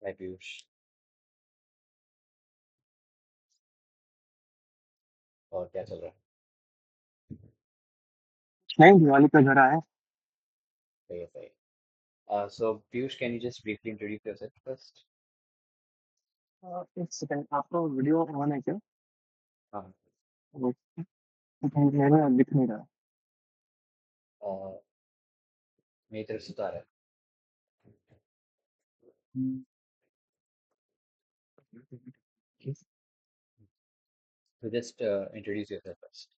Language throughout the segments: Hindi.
हाय पीयूष। और क्या चल रहा है? नहीं, दिवाली पे घर आया। सही है, सही है। So Piyush, can you just briefly introduce yourself first? एक सेकंड, आपका वीडियो ऑन है क्या? हाँ। वो मेरा दिख नहीं रहा। uh, मेरी तरफ से तो आ रहा है। तो just introduce yourself first.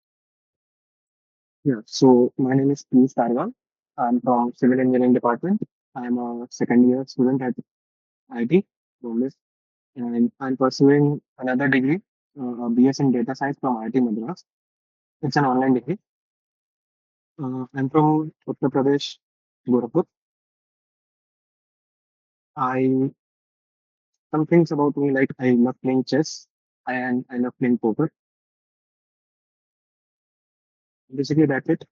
Yeah, so my name is Piyush Tarwal. I'm from Civil Engineering Department. I'm a second year student at IT, Bombay, and I'm pursuing another degree, a BS in Data Science from IIT Madras. It's an online degree. I'm from Uttar Pradesh, Gorakhpur. I Some things about me, like I love playing chess and I love playing poker. Basically, that's it.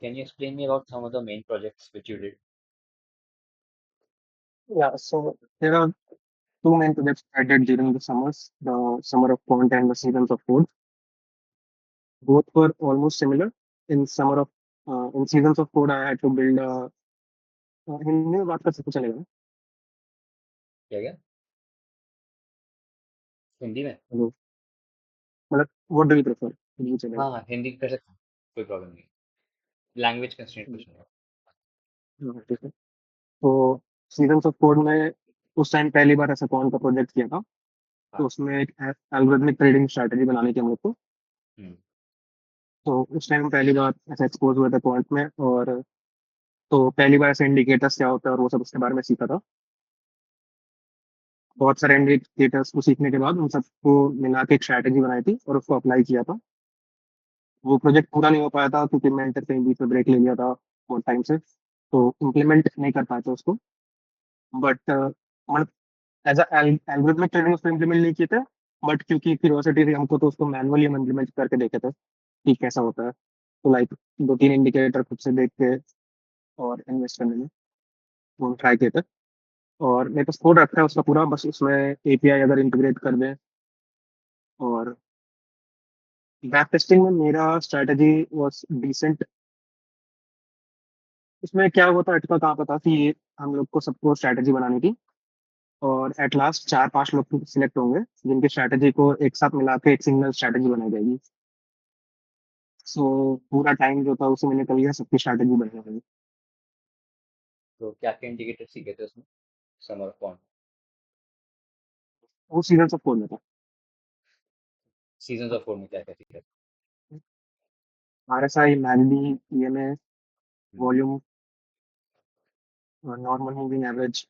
Can you explain me about some of the main projects which you did? Yeah, so there are two main projects I did during the summers, the summer of Quant and the seasons of Code. Both were almost similar. In seasons of Code, I had to build a Hindi में बात कर सकते चलेगा ना? क्या क्या? हिंदी में? हेलो, मतलब what do you prefer, Hindi चलेगा? हाँ हाँ, हिंदी कर सकते हैं, कोई प्रॉब्लम नहीं। लैंग्वेज कंस्ट्रेंट कुछ नहीं है। हाँ, ठीक है। तो सीजन्स ऑफ कोड में उस टाइम पहली बार ऐसा कौन का प्रोजेक्ट किया था। तो हाँ। उसमें एक एल्गोरिथमिक ट्रेडिंग स्ट्रैटेजी बनानी थी हम लोग को। हम्म। तो उस टाइम पहली बार ऐसा एक्सपोज हुआ था क्वांट में, और तो पहली बार ऐसे इंडिकेटर्स क्या होता है और वो सब उसके बारे में सीखा था। बहुत सारे इंडिकेटर्स को सीखने के बाद उन सबको मिला के एक स्ट्रैटेजी बनाई थी और उसको अप्लाई किया था। वो प्रोजेक्ट पूरा नहीं हो पाया था क्योंकि मैं इंटर कहीं बीच में ब्रेक ले लिया था बहुत टाइम से, तो इम्प्लीमेंट नहीं कर पाए थे उसको। बट मतलब एज एल्गोरिथमिक ट्रेडिंग उसको इम्प्लीमेंट नहीं किए थे। बट क्योंकि क्यूरियोसिटी थी हमको, तो उसको मैनुअली हम इम्प्लीमेंट करके देखे थे कि कैसा होता है। तो लाइक दो तीन इंडिकेटर खुद से देख के और इन्वेस्ट करने में वो ट्राई किए थे। और मेरे पास कोड रखा है उसका पूरा, बस उसमें एपीआई अगर इंटीग्रेट कर दें। और बैक टेस्टिंग में मेरा स्ट्रैटेजी वाज डिसेंट। उसमें क्या हुआ था, अटका कहाँ पता कि हम लोग को सबको स्ट्रैटेजी बनानी थी, और एट लास्ट 4-5 लोग सिलेक्ट होंगे जिनकी स्ट्रैटेजी को एक साथ मिला के एक सिंगल स्ट्रैटेजी बनाई जाएगी। सो पूरा टाइम जो था उसी में निकल गया सबकी स्ट्रैटेजी बनने में। तो क्या क्या इंडिकेटर सीखे थे उसमें? समर कौन? वो सीजन सब खोलना था। सीजन्स ऑफ फोर में क्या क्या सीखे? RSI, MACD, EMA, volume, normal moving average.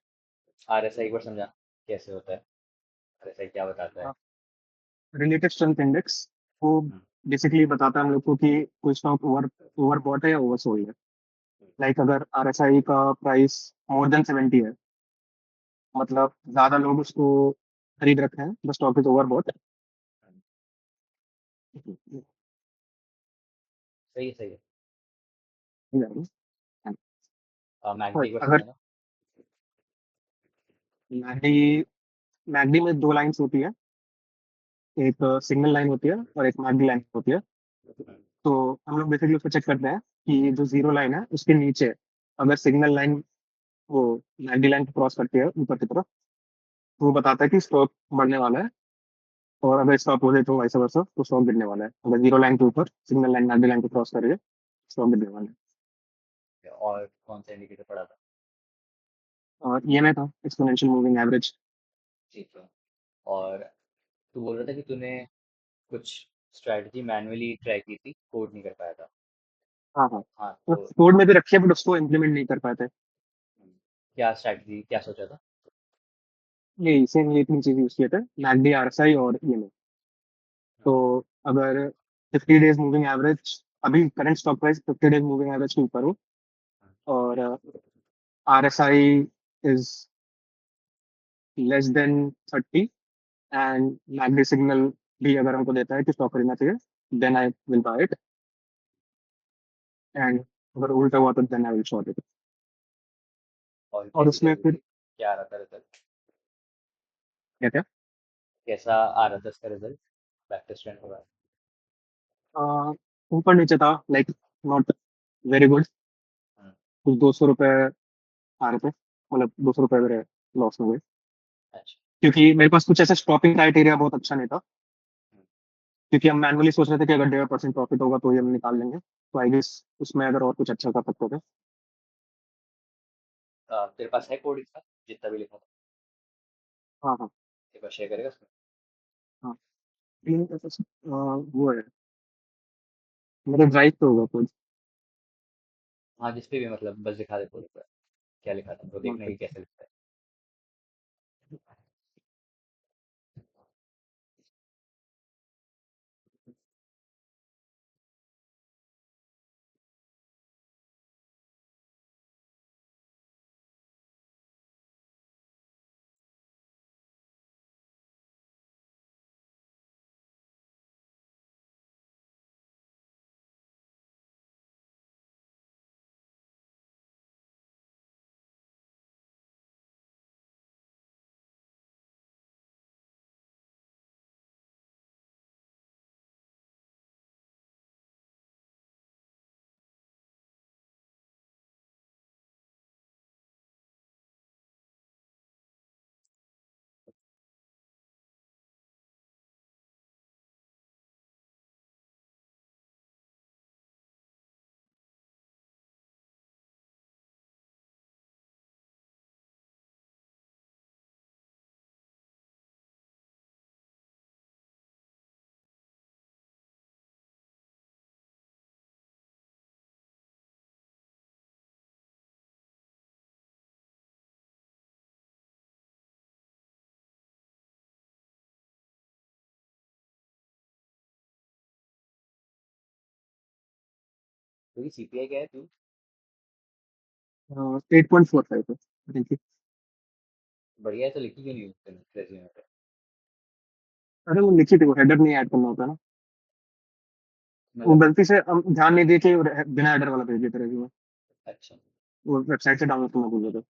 RSI पर समझा, कैसे होता है? आरएसआई क्या बताता है? रिलेटिव स्ट्रेंथ इंडेक्स, वो हम्म। बेसिकली बताता है हम लोग को कि कोई स्टॉक ओवर बॉट है या ओवर सोल्ड है। लाइक अगर आरएसआई का प्राइस मोर देन 70 है, मतलब ज्यादा लोग उसको खरीद रखे हैं, the stock is over bought. सही है, सही है। मैकडी और एक बार अगर समझाना। मैगडी मैगडी में दो लाइंस होती है, एक सिग्नल लाइन होती है और एक मैगडी लाइन होती है। तो हम लोग बेसिकली उसको चेक करते हैं कि जो जीरो लाइन है उसके नीचे अगर सिग्नल लाइन वो मैगडी लाइन को क्रॉस करती है ऊपर की तरफ, तो वो बताता है कि स्टॉक बढ़ने वाला है। और अगर इसका अपोजिट हो, वैसा वर्सा, तो स्टॉक गिरने वाला है। अगर जीरो लाइन के ऊपर सिग्नल लाइन मैगडी लाइन को क्रॉस करेगा, स्टॉक गिरने वाला है। और कौन सा इंडिकेटर पढ़ा था? और ईएमए था, एक्सपोनेंशियल मूविंग एवरेज। ठीक है। और तू बोल रहा था कि तूने कुछ स्ट्रैटेजी मैन्युअली ट्राई की थी, कोड नहीं कर पाया था। हाँ हाँ, हाँ तो तो कोड में भी रखी है बट उसको इम्प्लीमेंट नहीं कर पाते। क्या स्ट्रैटेजी, क्या सोचा था? यही सेम, ये तीन चीज यूज किए थे, मैगडी, आरएसआई और ईएमए। तो अगर 50 डेज मूविंग एवरेज, अभी current stock price 50 days moving average के ऊपर हो, और RSI is less than 30, and MACD signal भी अगर हमको देता है कि स्टॉक खरीदना चाहिए, then I will buy it. And अगर उल्टा हुआ तो then I will short it. और और कैसी चल उसमें रही फिर थी? क्या आ रहा था रिजल्ट? क्या क्या कैसा आ रहा था उसका रिजल्ट? बैक टेस्ट रन होगा। आ, ऊपर नीचे था, लाइक नॉट वेरी गुड। हम्म। कुछ 200 रुपये आ रहे थे, मतलब 200 रुपये मेरे लॉस में गए, अच्छा। क्योंकि मेरे पास कुछ ऐसा स्टॉपिंग क्राइटेरिया बहुत अच्छा नहीं था। हम्म। क्योंकि हम मैनुअली सोच रहे थे कि अगर 1.5% प्रॉफिट होगा तो ही हम निकाल लेंगे, तो आई गेस उसमें अगर और कुछ अच्छा कर सकते थे। तेरे पास है कोड इसका, जितना भी लिखा था? हाँ हाँ एक बार शेयर करेगा उसमें? हाँ। वो है, मेरे ड्राइव पे होगा कुछ। हाँ, जिस पे भी, मतलब बस दिखा दे कोड पर। क्या लिखा था वो देखने की, कैसे लिखता है। तो ये सीपीआई क्या है तू? 8.45 है, थैंक यू। बढ़िया है, तो लिखी क्यों नहीं उसने रेज्यूमे पे? अरे वो लिखी थी, वो हेडर नहीं ऐड करना होता ना। वो मतलब। गलती से हम ध्यान नहीं दिए कि वो बिना हेडर वाला भेज देते रहे। अच्छा। वो वेबसाइट से डाउनलोड करना भूल गए हम्म। थे।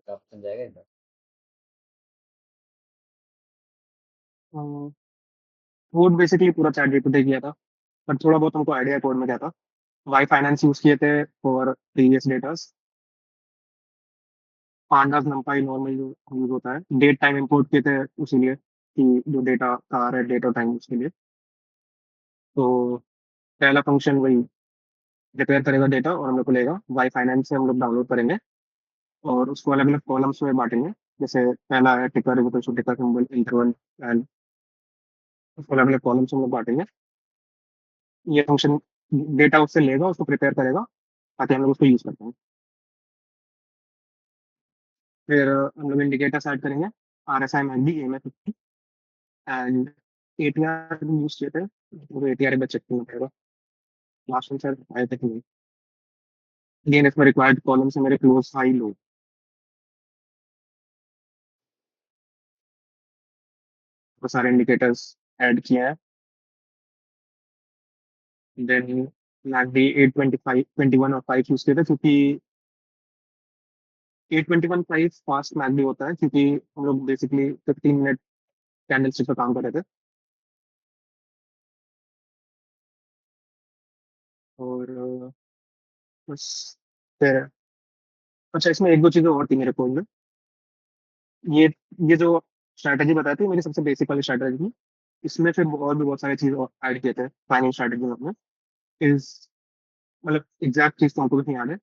तो आप समझाएगा इधर? कोड बेसिकली पूरा चैट जीपीटी किया था, पर थोड़ा बहुत हमको आइडिया कोड में क्या था। वाई फाइनेंस यूज किए थे for previous datas. Pandas नंपाई normal जो यूज होता है, डेट टाइम इंपोर्ट किए थे उसीलिए कि जो डेटा का आ रहा है डेट और टाइम उसके लिए। तो पहला फंक्शन वही प्रिपेयर करेगा डेटा और हम लोग को लेगा, वाई फाइनेंस से हम लोग डाउनलोड करेंगे और उसको अलग अलग कॉलम्स में बांटेंगे। जैसे पहला है टिकर, टिकर सिंबल, इंटरवल एंड, उसको अलग अलग कॉलम्स में हम लोग बांटेंगे। ये फंक्शन डेटा उससे लेगा, उसको प्रिपेयर करेगा ताकि हम लोग उसको यूज कर पाएं। फिर हम लोग इंडिकेटर्स ऐड करेंगे, R S I M D M F and ATR use किए थे। वो एटीआर बस चेक करना पड़ेगा, लास्ट में सर आए थे कि नहीं। अगेन इसमें रिक्वायर्ड कॉलम से मेरे क्लोज हाई लो, वो सारे इंडिकेटर्स ऐड किए हैं। देन मैकडी 825 21 और 5 यूज किए थे, क्योंकि 821 5 फास्ट मैकडी होता है, क्योंकि हम लोग बेसिकली 15 मिनट कैंडल स्टिक पर काम कर रहे थे। और बस। फिर अच्छा, इसमें एक दो चीजें और थी मेरे फोन में। ये ये जो स्ट्रैटेजी बताई थी, मेरी सबसे बेसिक वाली स्ट्रैटेजी थी। इसमें फिर और भी बहुत सारी चीज ऐड किए थे फाइनेंस स्ट्रैटेजी में अपने। इज मतलब एग्जैक्ट चीज तो हमको भी नहीं याद है,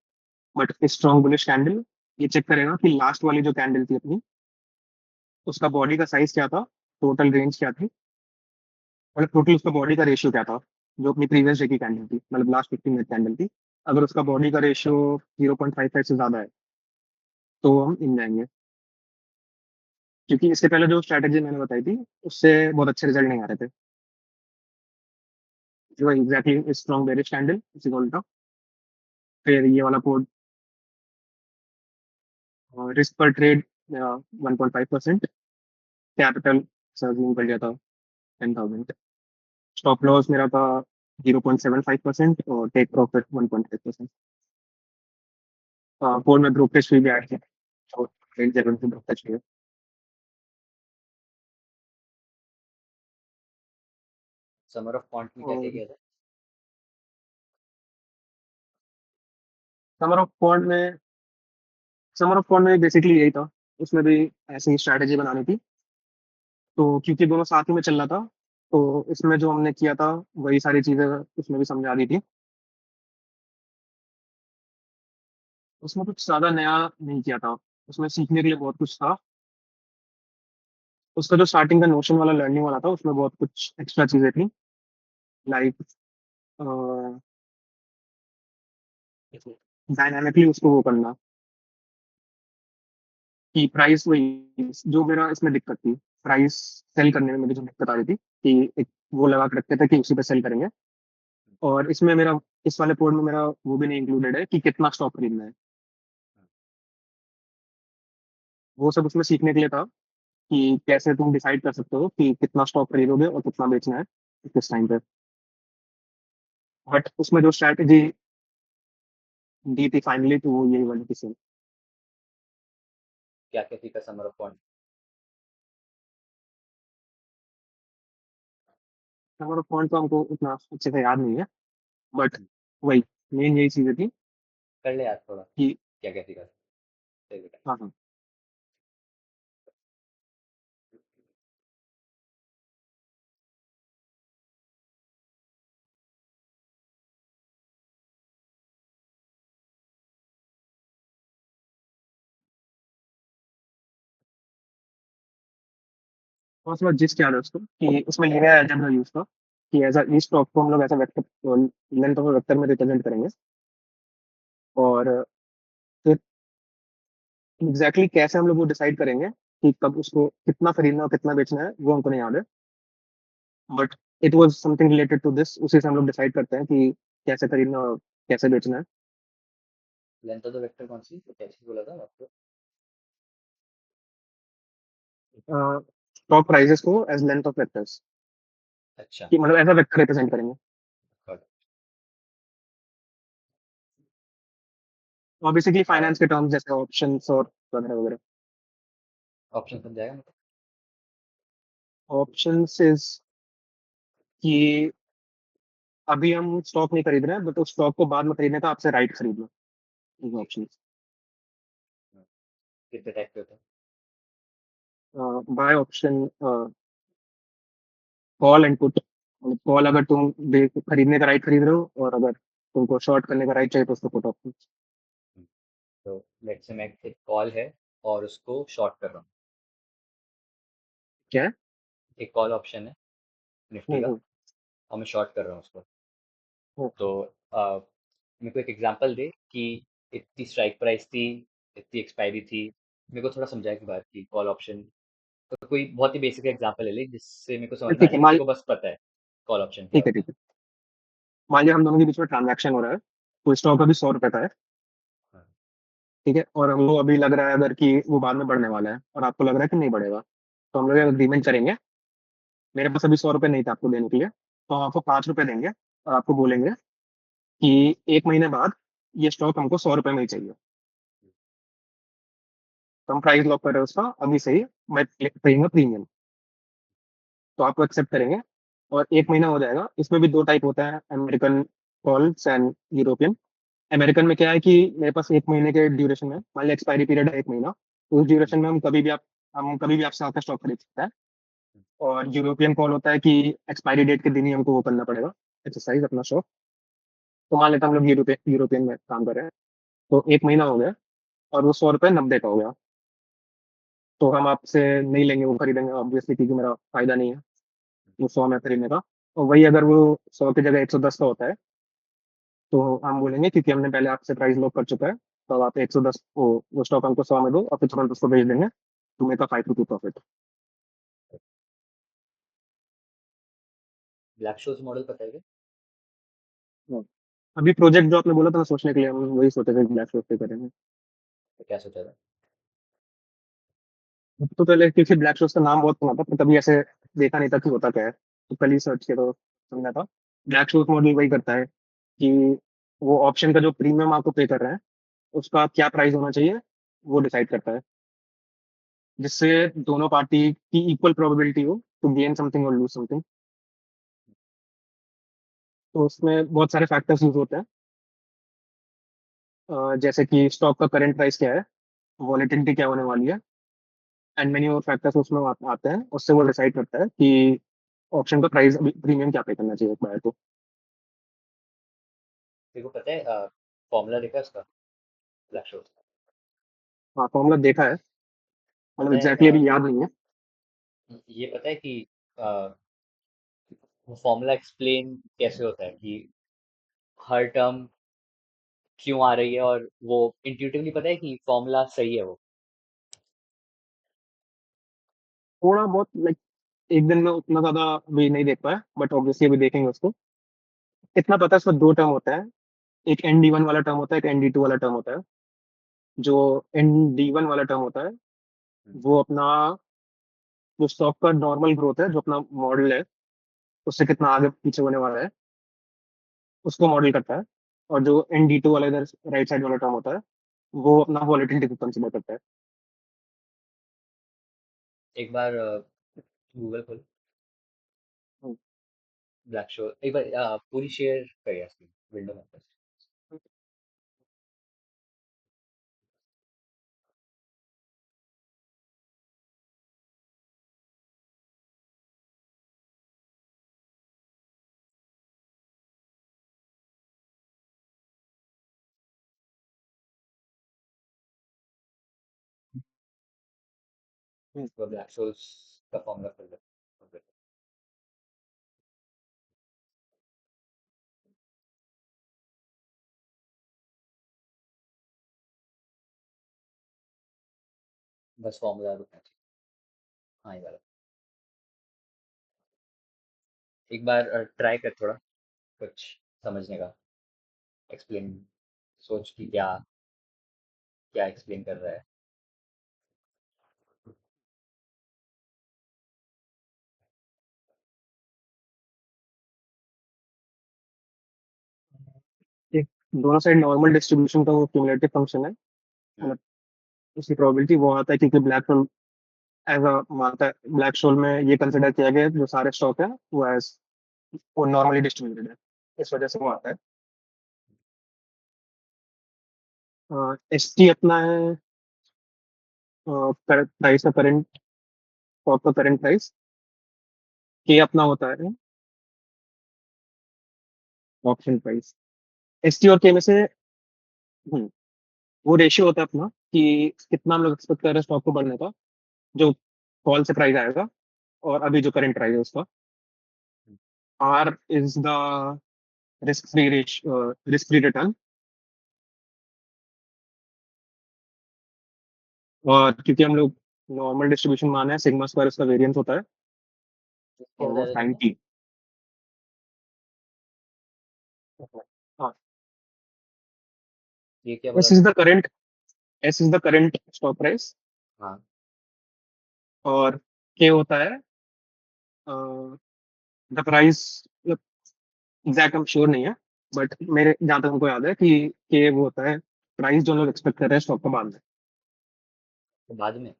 बट स्ट्रॉन्ग बुलिश कैंडल ये चेक करेगा कि लास्ट वाली जो कैंडल थी अपनी, उसका बॉडी का साइज क्या था, टोटल रेंज क्या थी, मतलब टोटल उसका बॉडी का रेशियो क्या था, जो अपनी प्रीवियस डे की कैंडल थी, मतलब लास्ट 15 मिनट कैंडल थी। अगर उसका बॉडी का रेशियो 0.55 से ज्यादा है तो हम इन जाएंगे। क्योंकि इससे पहले जो स्ट्रैटेजी मैंने बताई थी उससे बहुत अच्छे रिजल्ट नहीं आ रहे थे। जो एग्जैक्टली स्ट्रॉन्ग बेरिश कैंडल इसी को उल्टा। फिर ये वाला कोड रिस्क पर ट्रेड मेरा 1.5%, कैपिटल जूम कर लिया था 10,000, स्टॉप लॉस मेरा था 0.75% और टेक प्रॉफिट 1.5%। कोड में ब्रोकरेज फी भी ऐड किया, तो ट्रेड जरूर से brokerage fee. Summer of quant में क्या क्या और किया था? समर ऑफ क्वांट में समर ऑफ क्वांट में बेसिकली यही था, उसमें भी ऐसी स्ट्रैटेजी बनानी थी। तो क्योंकि दोनों साथ ही में चल रहा था, तो इसमें जो हमने किया था वही सारी चीजें उसमें भी समझा दी थी। उसमें कुछ ज्यादा नया नहीं किया था, उसमें सीखने के लिए बहुत कुछ था। उसका जो स्टार्टिंग का नोशन वाला लर्निंग वाला था उसमें बहुत कुछ एक्स्ट्रा चीजें थी, लाइक डायनामिकली उसको वो करना, कि प्राइस वही जो मेरा इसमें दिक्कत थी, प्राइस सेल करने में मुझे जो दिक्कत आ रही थी कि एक वो लगा के रखते थे कि उसी पे सेल करेंगे। और इसमें मेरा इस वाले पोर्ट में मेरा वो भी नहीं इंक्लूडेड है कि कितना स्टॉक खरीदना है। वो सब उसमें सीखने के लिए था कि कैसे तुम डिसाइड कर सकते हो कि कितना स्टॉक खरीदोगे और कितना बेचना है किस टाइम पे। बट उसमें जो स्ट्रैटेजी दी थी फाइनली, तो वो यही वाली थी। क्या क्या सीखा समर ऑफ क्वांट? हमारा फॉन्ट तो हमको उतना अच्छे से याद नहीं है, बट वही मेन यही चीजें थी कर ले यार थोड़ा, कि क्या क्या सीखा? सही बेटा। हाँ हाँ। और उसमें जिस क्या है उसको कि उसमें लिनियर अलजेब्रा यूज था, कि एज ईच स्टॉक को हम लोग ऐसा वेक्टर लेंथ ऑफ वेक्टर में रिप्रेजेंट करेंगे। और फिर एग्जैक्टली कैसे हम लोग वो डिसाइड करेंगे कि कब उसको कितना खरीदना और कितना बेचना है वो हमको नहीं याद है, but it was something related to this. उसी से हम लोग डिसाइड करते हैं कि कैसे खरीदना और कैसे बेचना है। लेंथ ऑफ द वेक्टर कौन सी तो कैसे बोला था आपको? स्टॉक प्राइसेस को एज लेंथ ऑफ वेक्टर्स, अच्छा। कि मतलब ऐसा वेक्टर रिप्रेजेंट करेंगे। got it। और बेसिकली और फाइनेंस के टर्म्स जैसे ऑप्शंस और वगैरह वगैरह। ऑप्शन समझाएगा मतलब? ऑप्शंस इज कि अभी हम स्टॉक नहीं खरीद रहे हैं, बट उस स्टॉक को बाद में खरीदने का आपसे राइट खरीदना, ऑप्शन। कितने टाइप के होते हैं? By option, call and put. Call अगर तुम खरीदने का राइट खरीद रहे हो, और अगर तुमको शॉर्ट करने का राइट चाहिए तो उसको पुट ऑप्शन। तो लेट्स से मैं एक कॉल है और उसको शॉर्ट कर रहा हूँ। क्या है? एक कॉल ऑप्शन है निफ्टी का हम्म, और मैं शॉर्ट कर रहा हूँ उसको। हम्म, तो मेरे को एक एग्जांपल दे कि इतनी स्ट्राइक प्राइस थी, इतनी एक्सपायरी थी। मेरे को थोड़ा समझा कि बात की कॉल ऑप्शन। तो कोई बहुत ही बेसिक एग्जांपल ले ले जिससे मेरे को समझ में आ ठीक है जाए कि तेरे को बस पता है कॉल ऑप्शन क्या ठीक है होता ठीक है। मान लिया हम दोनों के बीच में ट्रांजैक्शन हो रहा है, तो स्टॉक अभी 100 रुपए का है। है। ठीक है, और हमको अभी लग रहा है अगर कि वो बाद में बढ़ने वाला है, और आपको लग रहा है कि नहीं बढ़ेगा, तो हम लोग एग्रीमेंट करेंगे। मेरे पास अभी 100 रुपए नहीं थे आपको देने के लिए, तो हम आपको 5 रुपए देंगे और आपको बोलेंगे कि एक महीने बाद ये स्टॉक हमको 100 रुपए में ही चाहिए। तो हम प्राइस लॉक कर रहे हैं उसका अभी से ही, मैं पेइंग प्रीमियम। तो आपको एक्सेप्ट करेंगे, और एक महीना हो जाएगा। इसमें भी दो टाइप होता है, American calls and European. American में क्या है कि मेरे पास एक महीने के ड्यूरेशन में, मान लिया एक्सपायरी पीरियड है एक महीना, तो उस ड्यूरेशन में हम कभी भी आपसे आकर स्टॉक खरीद सकते हैं। और यूरोपियन कॉल होता है कि एक्सपायरी डेट के दिन ही हमको वो करना पड़ेगा, एक्सरसाइज अपना शॉप। तो मान लेते हैं हम लोग यूरोपियन यूरोपियन में काम कर रहे हैं, तो एक महीना हो गया और वो 100 रुपये 90 का हो गया। तो हम आपसे नहीं लेंगे, वो खरीदेंगे ऑब्वियसली, क्योंकि मेरा फायदा नहीं है वो 100 में खरीदने का। और वही अगर वो 100 की जगह 110 का होता है, तो हम बोलेंगे क्योंकि हमने पहले आपसे प्राइस लॉक कर चुका है, तो अब आप 110 वो स्टॉक हमको 100 में दो और फिर तुरंत उसको बेच देंगे, तुम्हें का 5 रुपये प्रॉफिट। ब्लैक शोज मॉडल पता है क्या? हाँ। अभी प्रोजेक्ट जो आपने बोला था ना सोचने के लिए, हम वही सोचे थे ब्लैक शॉर्ट पे करेंगे। तो क्या सोचा था? तो पहले क्योंकि ब्लैक शॉर्ट का नाम बहुत सुना था, पर कभी ऐसे देखा नहीं था कि होता क्या है, तो कल ही सर्च किया तो समझा था। ब्लैक शॉर्ट मॉडल वही करता है कि वो ऑप्शन का जो प्रीमियम आपको पे कर रहे हैं, उसका क्या प्राइस होना चाहिए, वो डिसाइड करता है, जिससे दोनों पार्टी की इक्वल प्रोबेबिलिटी हो टू गेन समथिंग और लूज समथिंग। तो उसमें बहुत सारे फैक्टर्स यूज होते हैं, जैसे कि स्टॉक का करंट प्राइस क्या है, वॉलेटिलिटी क्या होने वाली है, एंड मेनी और फैक्टर्स उसमें आते हैं। उससे वो डिसाइड करता है कि ऑप्शन का प्राइस प्रीमियम क्या पे करना चाहिए बायर को। तेरे को पता है फॉर्मूला देखा है उसका, ब्लैक शॉर्ट? हाँ, फॉर्मूला देखा है, मतलब पता है एग्जैक्टली अभी याद नहीं है। ये पता है कि अ, वो फॉर्मूला एक्सप्लेन कैसे होता है कि हर टर्म क्यों आ रही है, और वो इंट्यूटिवली पता है कि फॉर्मूला सही है वो। थोड़ा बहुत लाइक एक दिन में उतना ज्यादा भी नहीं देख पाया, बट ऑब्वियसली अभी देखेंगे उसको। इतना पता है उसमें दो टर्म होता है, एक ND1 वाला टर्म होता है, एक ND2 वाला टर्म होता है। जो ND1 वाला टर्म होता है, वो अपना जो स्टॉक का नॉर्मल ग्रोथ है, जो अपना मॉडल है, उससे कितना आगे पीछे होने वाला है, उसको मॉडल करता है। और जो ND2 वाला इधर राइट साइड वाला टर्म होता है, वो अपना वॉलेटिलिटी को कंसिडर करता है। एक बार गूगल खोल, हम्म। ब्लैक शॉर्ट एक बार पूरी शेयर करिए स्क्रीन विंडो में बस। हम्म। वो ब्लैक शॉर्ट का फॉर्मूला खोल दो। बस फॉर्मूला रुकना चाहिए। हाँ ये वाला। एक बार ट्राई कर थोड़ा कुछ समझने का, एक्सप्लेन, सोच कि क्या क्या एक्सप्लेन कर रहा है। एक दोनों साइड नॉर्मल डिस्ट्रीब्यूशन का वो क्यूमुलेटिव फंक्शन है, हम्म, मतलब उसकी प्रोबेबिलिटी वो आता है क्योंकि ब्लैक होल एज अ मानता है, ब्लैक होल में ये कंसिडर किया गया है जो सारे स्टॉक है वो एज वो नॉर्मली डिस्ट्रीब्यूटेड है, इस वजह से वो आता है। ST अपना है प्राइस का करंट, स्टॉक का करंट प्राइस। के अपना होता है ऑप्शन प्राइस। ST और के में से वो रेशियो होता है अपना कि कितना हम लोग एक्सपेक्ट कर रहे हैं स्टॉक को बढ़ने का, जो कॉल से प्राइस आएगा, और अभी जो करंट प्राइस है उसका। R is the risk free return. और क्योंकि हम लोग नॉर्मल डिस्ट्रीब्यूशन माने हैं, सिग्मा स्क्वायर उसका वेरिएंस होता है, क्या और वो बताया था टाइम तुमने? टी। हाँ। ये क्या एस बोला इज था? The current S is the current stock price. हाँ। और के होता है द प्राइस, एग्जैक्ट हम श्योर नहीं है, बट मेरे जहाँ तक हमको याद है कि के वो होता है प्राइस जो हम लोग एक्सपेक्ट कर रहे हैं स्टॉक को बाद में, तो बाद में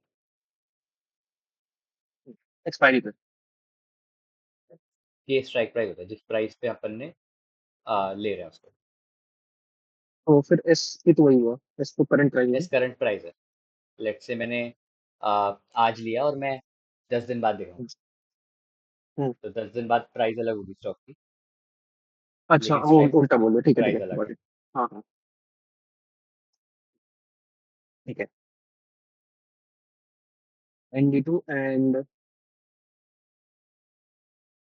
एक्सपायरी पे। ये स्ट्राइक प्राइस होता है जिस प्राइस पे अपन ने ले रहे हैं उसको। तो फिर एस की तो वही हुआ, एस तो करंट प्राइस एस हुआ। करंट प्राइस है। लेट्स से मैंने आज लिया और मैं 10 दिन बाद दे रहा हूँ, हम्म। तो 10 दिन बाद प्राइस अलग होगी स्टॉक की, अच्छा, लेकिन वो स्ट्राइक उल्टा बोल रहे, ठीक है ठीक प्राइस है, अलग got है। it। हाँ हाँ, ठीक है। ND2 एंड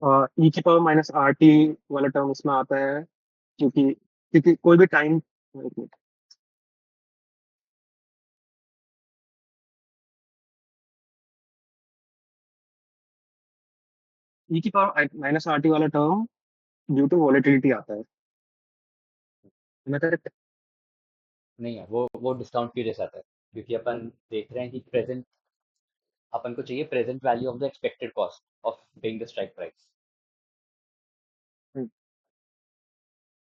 E की पावर -RT वाला टर्म इसमें आता है, क्योंकि क्योंकि कोई भी टाइम, E की पावर -RT वाला टर्म ड्यू टू वॉलेटिलिटी आता है। मैं करेक्ट। नहीं है, वो डिस्काउंट की वजह से आता है, क्योंकि अपन देख रहे हैं कि प्रेजेंट, अपन को चाहिए present value of the expected cost of paying the strike price.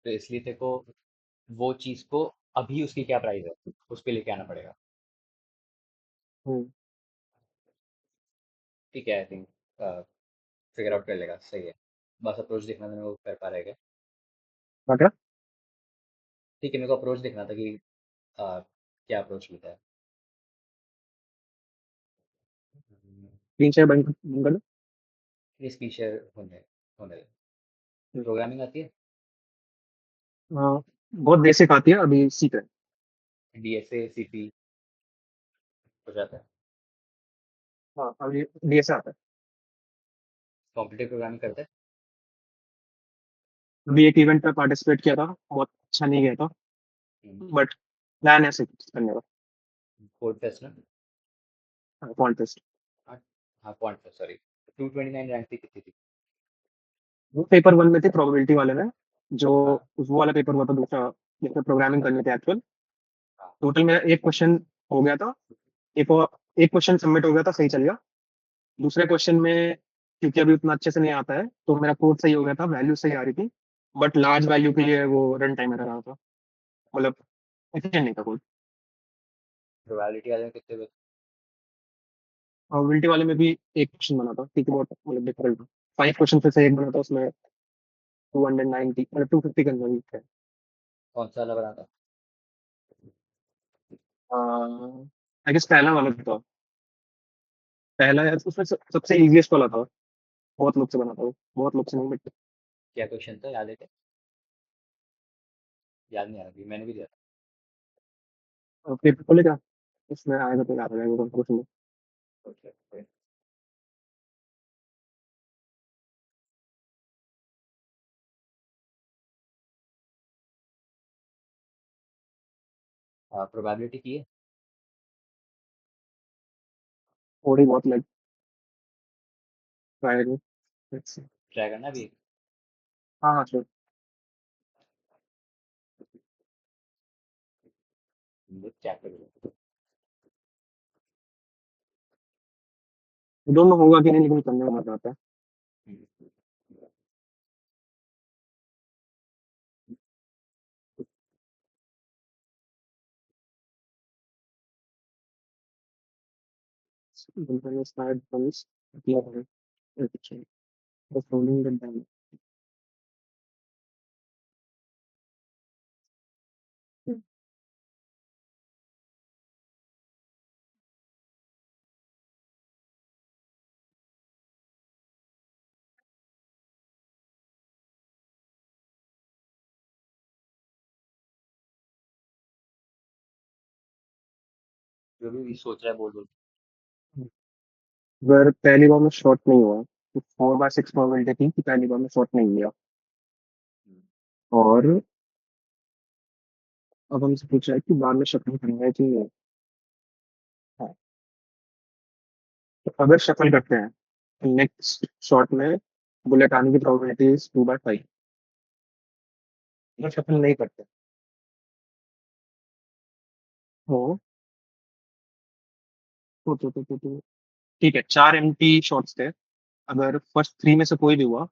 तो इसलिए तेरे को वो चीज को अभी उसकी क्या प्राइस है उस पे लेके आना पड़ेगा। ठीक है, आई थिंक फिगर आउट कर लेगा, सही है। बस अप्रोच देखना था मेरे को, कर पा रहेगा। क्या? ठीक है, मेरे को अप्रोच देखना था कि क्या अप्रोच लेता है। 3 6 बंद कर स्क्रीन शेयर होने होने दो। प्रोग्रामिंग आती है। हाँ, बहुत बेसिक आती है, अभी सीख रहे हैं। डीएसए सीपी हो जाता है। हाँ, अभी डीएसए आता है। कॉम्पिटेटिव प्रोग्रामिंग करता है। अभी एक इवेंट पे पार्टिसिपेट किया था, बहुत अच्छा नहीं गया था, बट प्लान है कुछ करने का। कोड टेस्ट ना। कॉन्टेस्ट। हाँ। हाँ, क्वांट टेस्ट, सॉरी। 229 रैंक थी, कितनी थी? वो पेपर वन में थी प्रोबेबिलिटी वाले में, जो हाँ। वो वाला पेपर हुआ था दूसरा, जिसमें प्रोग्रामिंग करनी थी एक्चुअल। हाँ। टोटल मेरा एक क्वेश्चन हो गया था, एक और एक क्वेश्चन सबमिट हो गया था, सही चल गया। दूसरे क्वेश्चन में क्योंकि अभी उतना अच्छे से नहीं आता है, तो मेरा कोड सही हो गया था, वैल्यू सही आ रही थी, बट लार्ज वैल्यू के लिए वो रन टाइम एरर आ रहा था, मतलब एफिशिएंट नहीं था कोड। प्रोबेबिलिटी वाले में कितने बचे? प्रोबेबिलिटी वाले में भी एक क्वेश्चन बना था, ठीक है, बहुत मतलब डिफिकल्ट था। 5 क्वेश्चन से एक बना था, उसमें 290 मतलब 250 का नंबर है। कौन सा वाला बना था? आई गेस पहला वाला था, पहला यार उसमें सबसे इजीएस्ट वाला था। बहुत लोग से बना था वो, बहुत लोग से नहीं, बट क्या क्वेश्चन था, याद है क्या? याद नहीं आ रहा अभी, मैंने भी दिया था। पेपर खोलेगा, उसमें आएगा तो याद आ जाएगा क्वेश्चन। Okay, okay. हाँ, प्रोबेबिलिटी की है। थोड़ी बहुत लाइक ट्राई। ट्राई करना भी। हाँ हाँ sure। चेक करो। दोनों होगा कि नहीं, लेकिन करने में मजा आता है। Company started funds किया है, अच्छा, बस होल्डिंग द डाउन। जो भी सोच रहा है बोल बोल। अगर पहली बार में शॉर्ट नहीं हुआ, तो 4/6 प्रोबेबिलिटी थी कि पहली बार में शॉर्ट नहीं हुआ। और अब हमसे पूछ रहा है कि बाद में शफल करना है कि नहीं। हाँ, तो अगर शफल करते हैं, तो नेक्स्ट शॉट में बुलेट आने की प्रोबेबिलिटी इज 2/5। अगर शफल नहीं करते तो तो ठीक है, 4 एम्प्टी शॉट्स थे। अगर फर्स्ट 3 में से कोई भी हुआ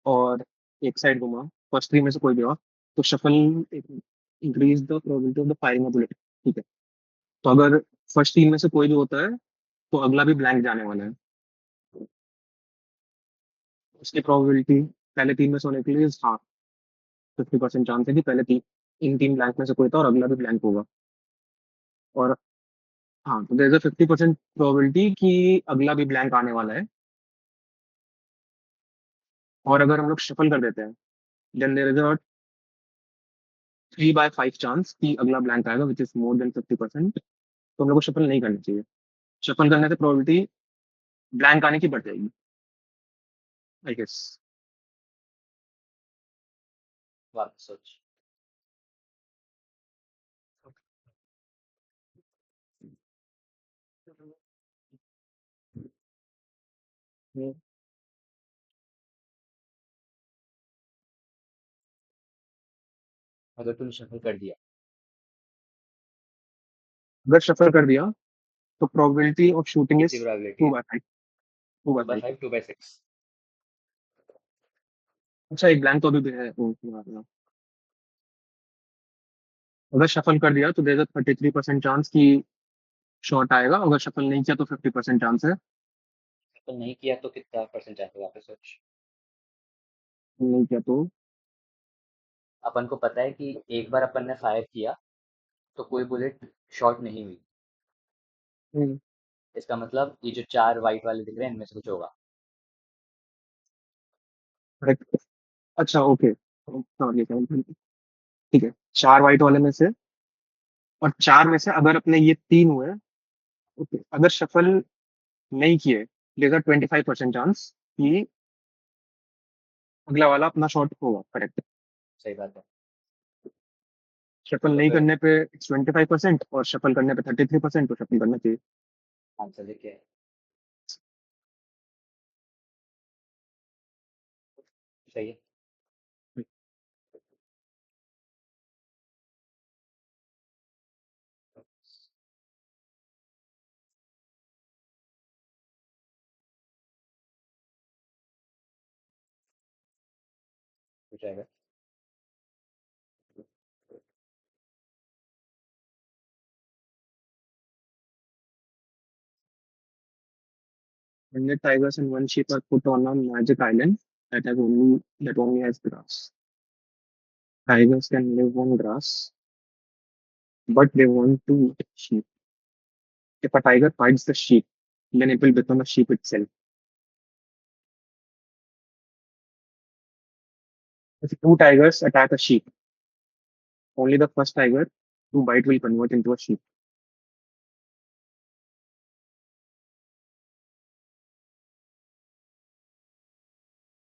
और एक साइड घुमा, फर्स्ट 3 में से कोई भी हुआ, तो shuffle increase the probability of the firing of bullet. ठीक है, तो अगर फर्स्ट 3 में से कोई भी होता है, तो अगला भी ब्लैंक जाने वाला है। उसकी प्रोबेबिलिटी पहले 3 में से होने के लिए हाँ 50% चांस है कि पहले तीन, इन 3 ब्लैंक में से कोई था और अगला भी ब्लैंक होगा। और हाँ, तो देयर इज अ 50% प्रोबेबिलिटी कि अगला भी ब्लैंक आने वाला है। और अगर हम लोग शफल कर देते हैं, then there is a 3/5 chance कि अगला ब्लैंक आएगा, विच इज मोर देन 50%। तो हम लोग को शफल नहीं करनी चाहिए। शफल करने से प्रोबेबिलिटी ब्लैंक आने की बढ़ जाएगी, आई गेस। बात सोच। अगर तूने शफल कर दिया। अगर शफल कर दिया तो प्रोबेबिलिटी ऑफ शूटिंग कितनी इज प्रोबेबिलिटी टू है? By five two by 5। 2/5, 2/6। अच्छा एक ब्लैंक तो अभी भी है अगर शफल कर दिया तो देर इज 33% चांस कि शॉट आएगा, अगर शफल नहीं किया तो 50% चांस है। शफल नहीं किया तो कितना परसेंट है? वापस सोच। नहीं किया तो अपन को पता है कि एक बार अपन ने फायर किया तो कोई बुलेट शॉट नहीं हुई। इसका मतलब ये जो चार वाइट वाले दिख रहे हैं इनमें से कुछ होगा। करेक्ट। अच्छा ओके सॉरी ठीक है, चार वाइट वाले में से, और चार में से अगर अपने ये तीन हुए, ओके अगर शफल नहीं किए, देयर 25% चांस कि अगला वाला अपना शॉट होगा। करेक्ट। सही बात है। शफल तो नहीं फिर करने पे 25% और शफल करने पे 33%, तो शफल करना चाहिए। आंसर देखिए। सही है। हो जाएगा। Hundred tigers and one sheep are put on a magic island that only has grass. Tigers can live on grass, but they want to eat sheep. If a tiger bites the sheep, then it will become a sheep itself. If two tigers attack a sheep, only the first tiger to bite will convert into a sheep.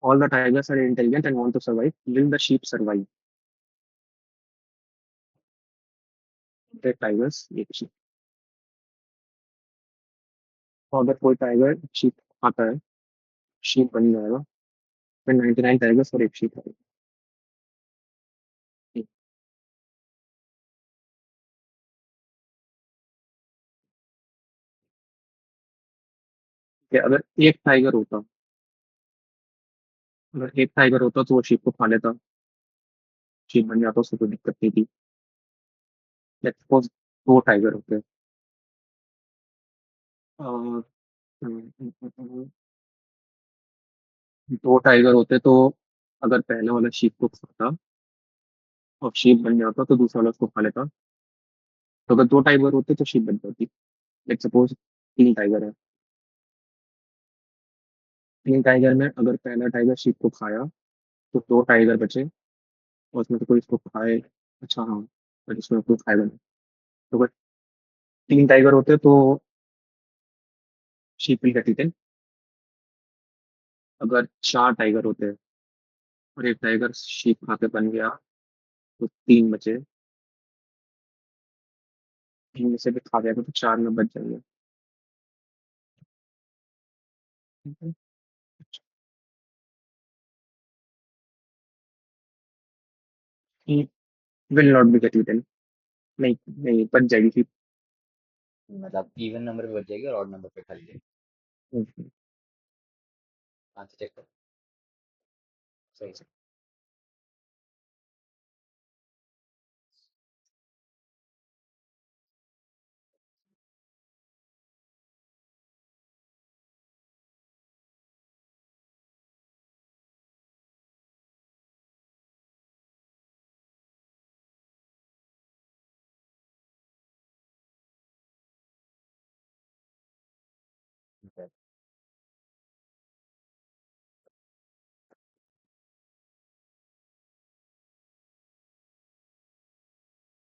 All the tigers are intelligent and want to survive. Will the sheep survive? The tigers एक sheep. और अगर कोई टाइगर sheep आता है, sheep बन जाएगा, फिर 99 tigers और एक sheep आएगा। ठीक है, अगर एक टाइगर होता तो वो sheep को खा लेता, sheep बन जाता, उससे कोई दिक्कत नहीं थी। लेट्स सपोज दो टाइगर होते हैं। अ, दो टाइगर होते तो अगर पहले वाला शीप को खाता और शीप बन जाता तो दूसरा वाला उसको खा लेता। तो अगर दो टाइगर होते तो शीप बन जाती। लेट्स सपोज तीन टाइगर है। तीन टाइगर में अगर पहला टाइगर शीप को खाया तो दो टाइगर बचे, और उसमें से कोई इसको खाए। अच्छा हाँ, पर इसमें कोई खाएगा नहीं। तो अगर तीन टाइगर होते तो शीप विल गेट ईटन। अगर चार टाइगर होते और एक टाइगर शीप खा के बन गया तो तीन बचे, तीन में से भी खा गया तो चार में बच जाएंगे। Will not be get eaten. नहीं नहीं, बच जाएगी शीप। मतलब इवन नंबर पे बच जाएगी और ऑड नंबर पे खाली जाएगी। आंसर चेक कर। सही है। Okay.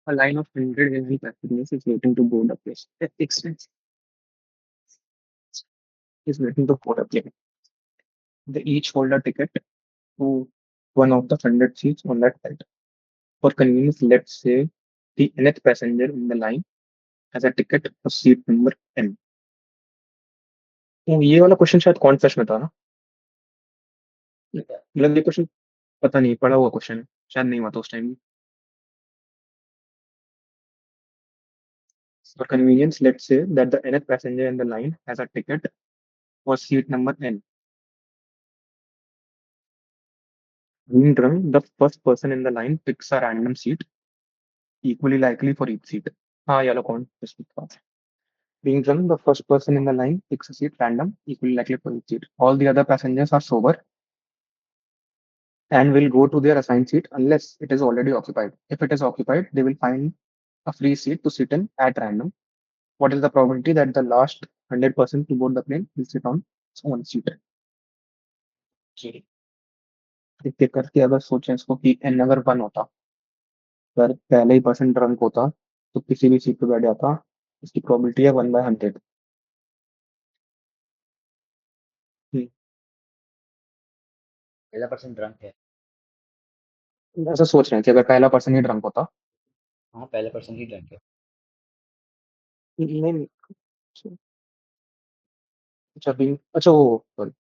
A line of 100 Henry passengers is waiting to board a place. Express is waiting to board a plane. They each hold a ticket to one of the 100 seats on that flight. For convenience, let's say the nth passenger in the line has a ticket for seat number n. तो ये वाला क्वेश्चन शायद कॉन्फ्रेश में था ना, क्या? मतलब ये क्वेश्चन पता नहीं, पढ़ा हुआ क्वेश्चन है, शायद नहीं हुआ था उस time. For convenience, let's say that the nth passenger in the line has a ticket for seat number n. Being drunk, the first person in the line picks a random seat equally likely for each seat. हाँ ये लो कौन इसमें था. Being drunk, the first person in the line picks a seat random equally likely for each seat. All the other passengers are sober and will go to their assigned seat unless it is already occupied. If it is occupied, they will find a free seat to sit in at random. What is the probability that the last 100% to board the plane will sit on its own seat? Okay. देखते करके अगर सोचें इसको कि एन अगर वन होता, अगर पहले ही पर्सन ड्रंक होता तो किसी भी सीट पे बैठ जाता, इसकी प्रोबेबिलिटी है 1/100. पहला पर्सन ड्रंक है। ऐसा सोच रहे हैं कि अगर पहला पर्सन ही ड्रंक होता. हाँ, पहला पर्सन ही ड्रंक है। नहीं नहीं, अच्छा बीइंग अच्छा वो sorry,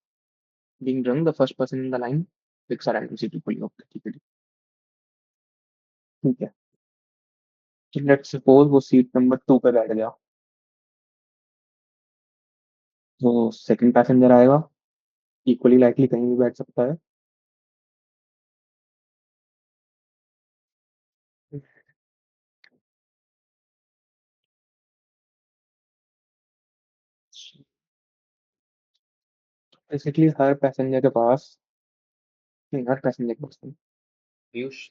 being drunk the first person in the line picks a random seat equally. Okay ठीक है ठीक है. लेट्स सपोज वो सीट नंबर 2 पे बैठ गया, तो सेकंड पैसेंजर आएगा, इक्वली लाइकली कहीं भी बैठ सकता है. बेसिकली हर पैसेंजर के पास, नहीं हर पैसेंजर के पास नहीं. पीयूष,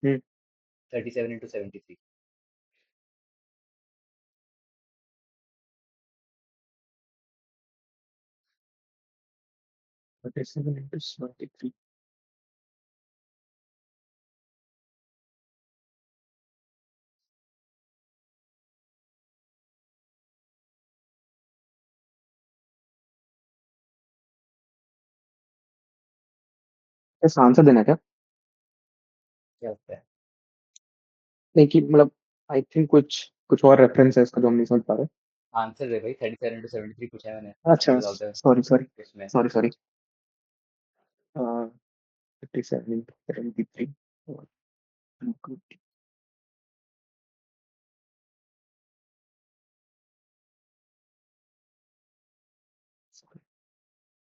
हम्म 37 into 73। 37 into 73. ऐसा आंसर देना क्या? क्या होता है? नहीं कि मतलब आई थिंक कुछ कुछ और रेफरेंस है इसका जो हम नहीं समझ पा रहे. आंसर है भाई, 37 into 73 पूछा है मैंने। अच्छा विदाउट द सॉरी सॉरी इसमें। Sorry sorry. 57 into 73.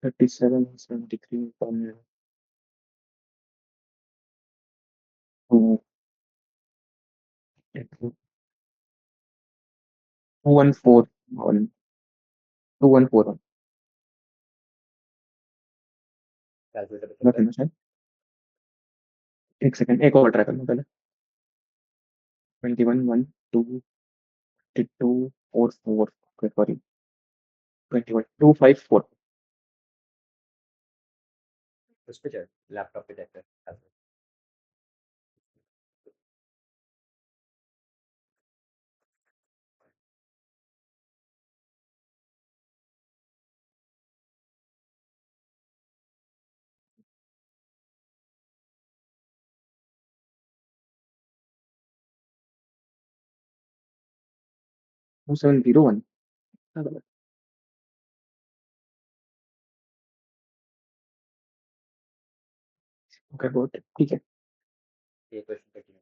37 73 214 214 कैलकुलेटर पे चल रख रहा है। लेना शायद. एक सेकंड एक और ट्राई करना पहले. 21 1 2 52 4 4 सॉरी 21 2 5 4. उस पे चल, लैपटॉप पे चेक कर calculator। 2701. ओके गुड ठीक है. ये क्वेश्चन कंटिन्यू।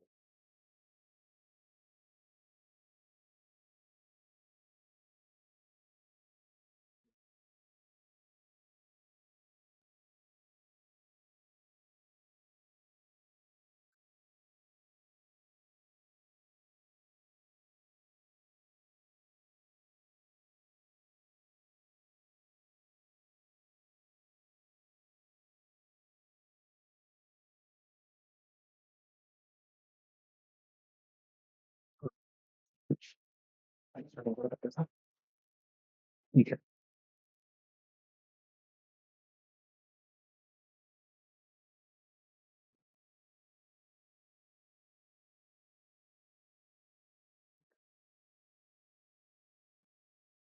ठीक है.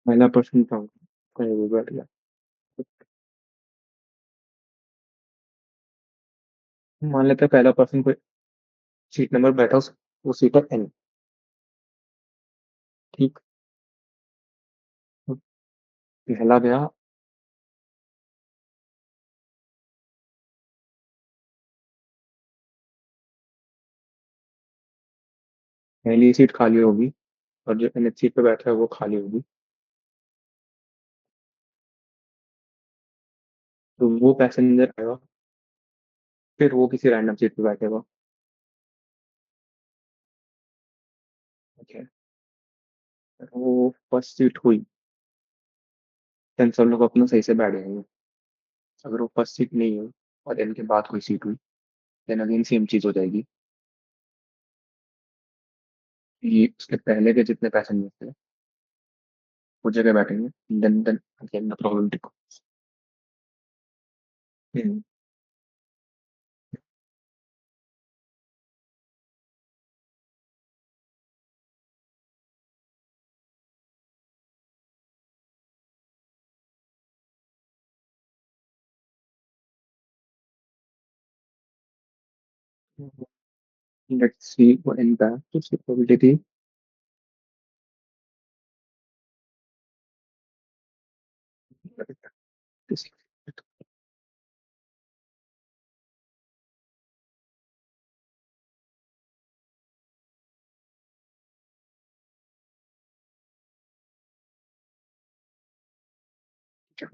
पहला प्रश्न था कहीं भी बैठ गया. मान लेते हैं पहला पर्सन कोई सीट नंबर बैठा वो सीट है एन. ठीक. पहला गया, पहली सीट खाली होगी, और जो एनएच सीट पे बैठा है वो खाली होगी, तो वो पैसेंजर आएगा, फिर वो किसी रैंडम सीट पे बैठेगा। ठीक है, वो फर्स्ट सीट हुई, देन सब लोग अपना सही से बैठ जाएंगे। अगर वो फर्स्ट सीट नहीं हुई और इनके बाद कोई सीट हुई, देन अगेन सेम चीज हो जाएगी कि उसके पहले के जितने पैसेंजर थे वो जगह बैठेंगे, then again the probability. Let's see what impact उसकी प्रोबेबिलिटी थी।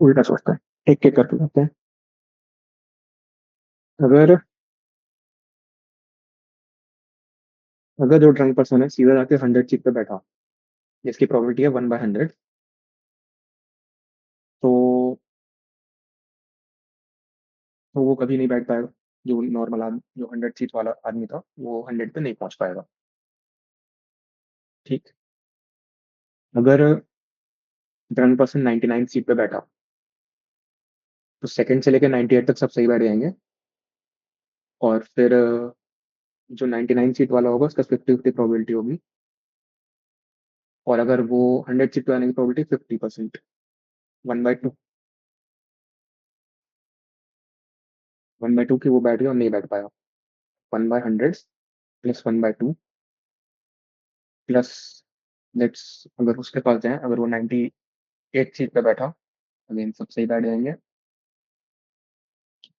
उल्टा सोचता है, एक एक करके करते हैं। अगर अगर जो ड्रंक पर्सन है सीधा जाके 100 सीट पे बैठा, जिसकी प्रोबेबिलिटी है 1/100, तो तो वो कभी नहीं बैठ पाएगा। जो नॉर्मल आदमी, जो 100 सीट वाला आदमी था, वो 100 पे नहीं पहुंच पाएगा। ठीक। अगर ड्रंक पर्सन 99 सीट पे बैठा, तो सेकंड से लेकर 98 तक सब सही बैठ जाएंगे, और फिर जो 99 सीट वाला होगा उसका 50-50 प्रोबेबिलिटी होगी। और अगर वो 100 सीट पे आने की प्रोबेबिलिटी 50%, 1/2, 1/2 की वो बैठ गया और नहीं बैठ पाया। 1/100 प्लस 1/2 प्लस, लेट्स, अगर उसके पास जाए, अगर वो 98 सीट पे बैठा, अगेन सब सही बैठ जाएंगे।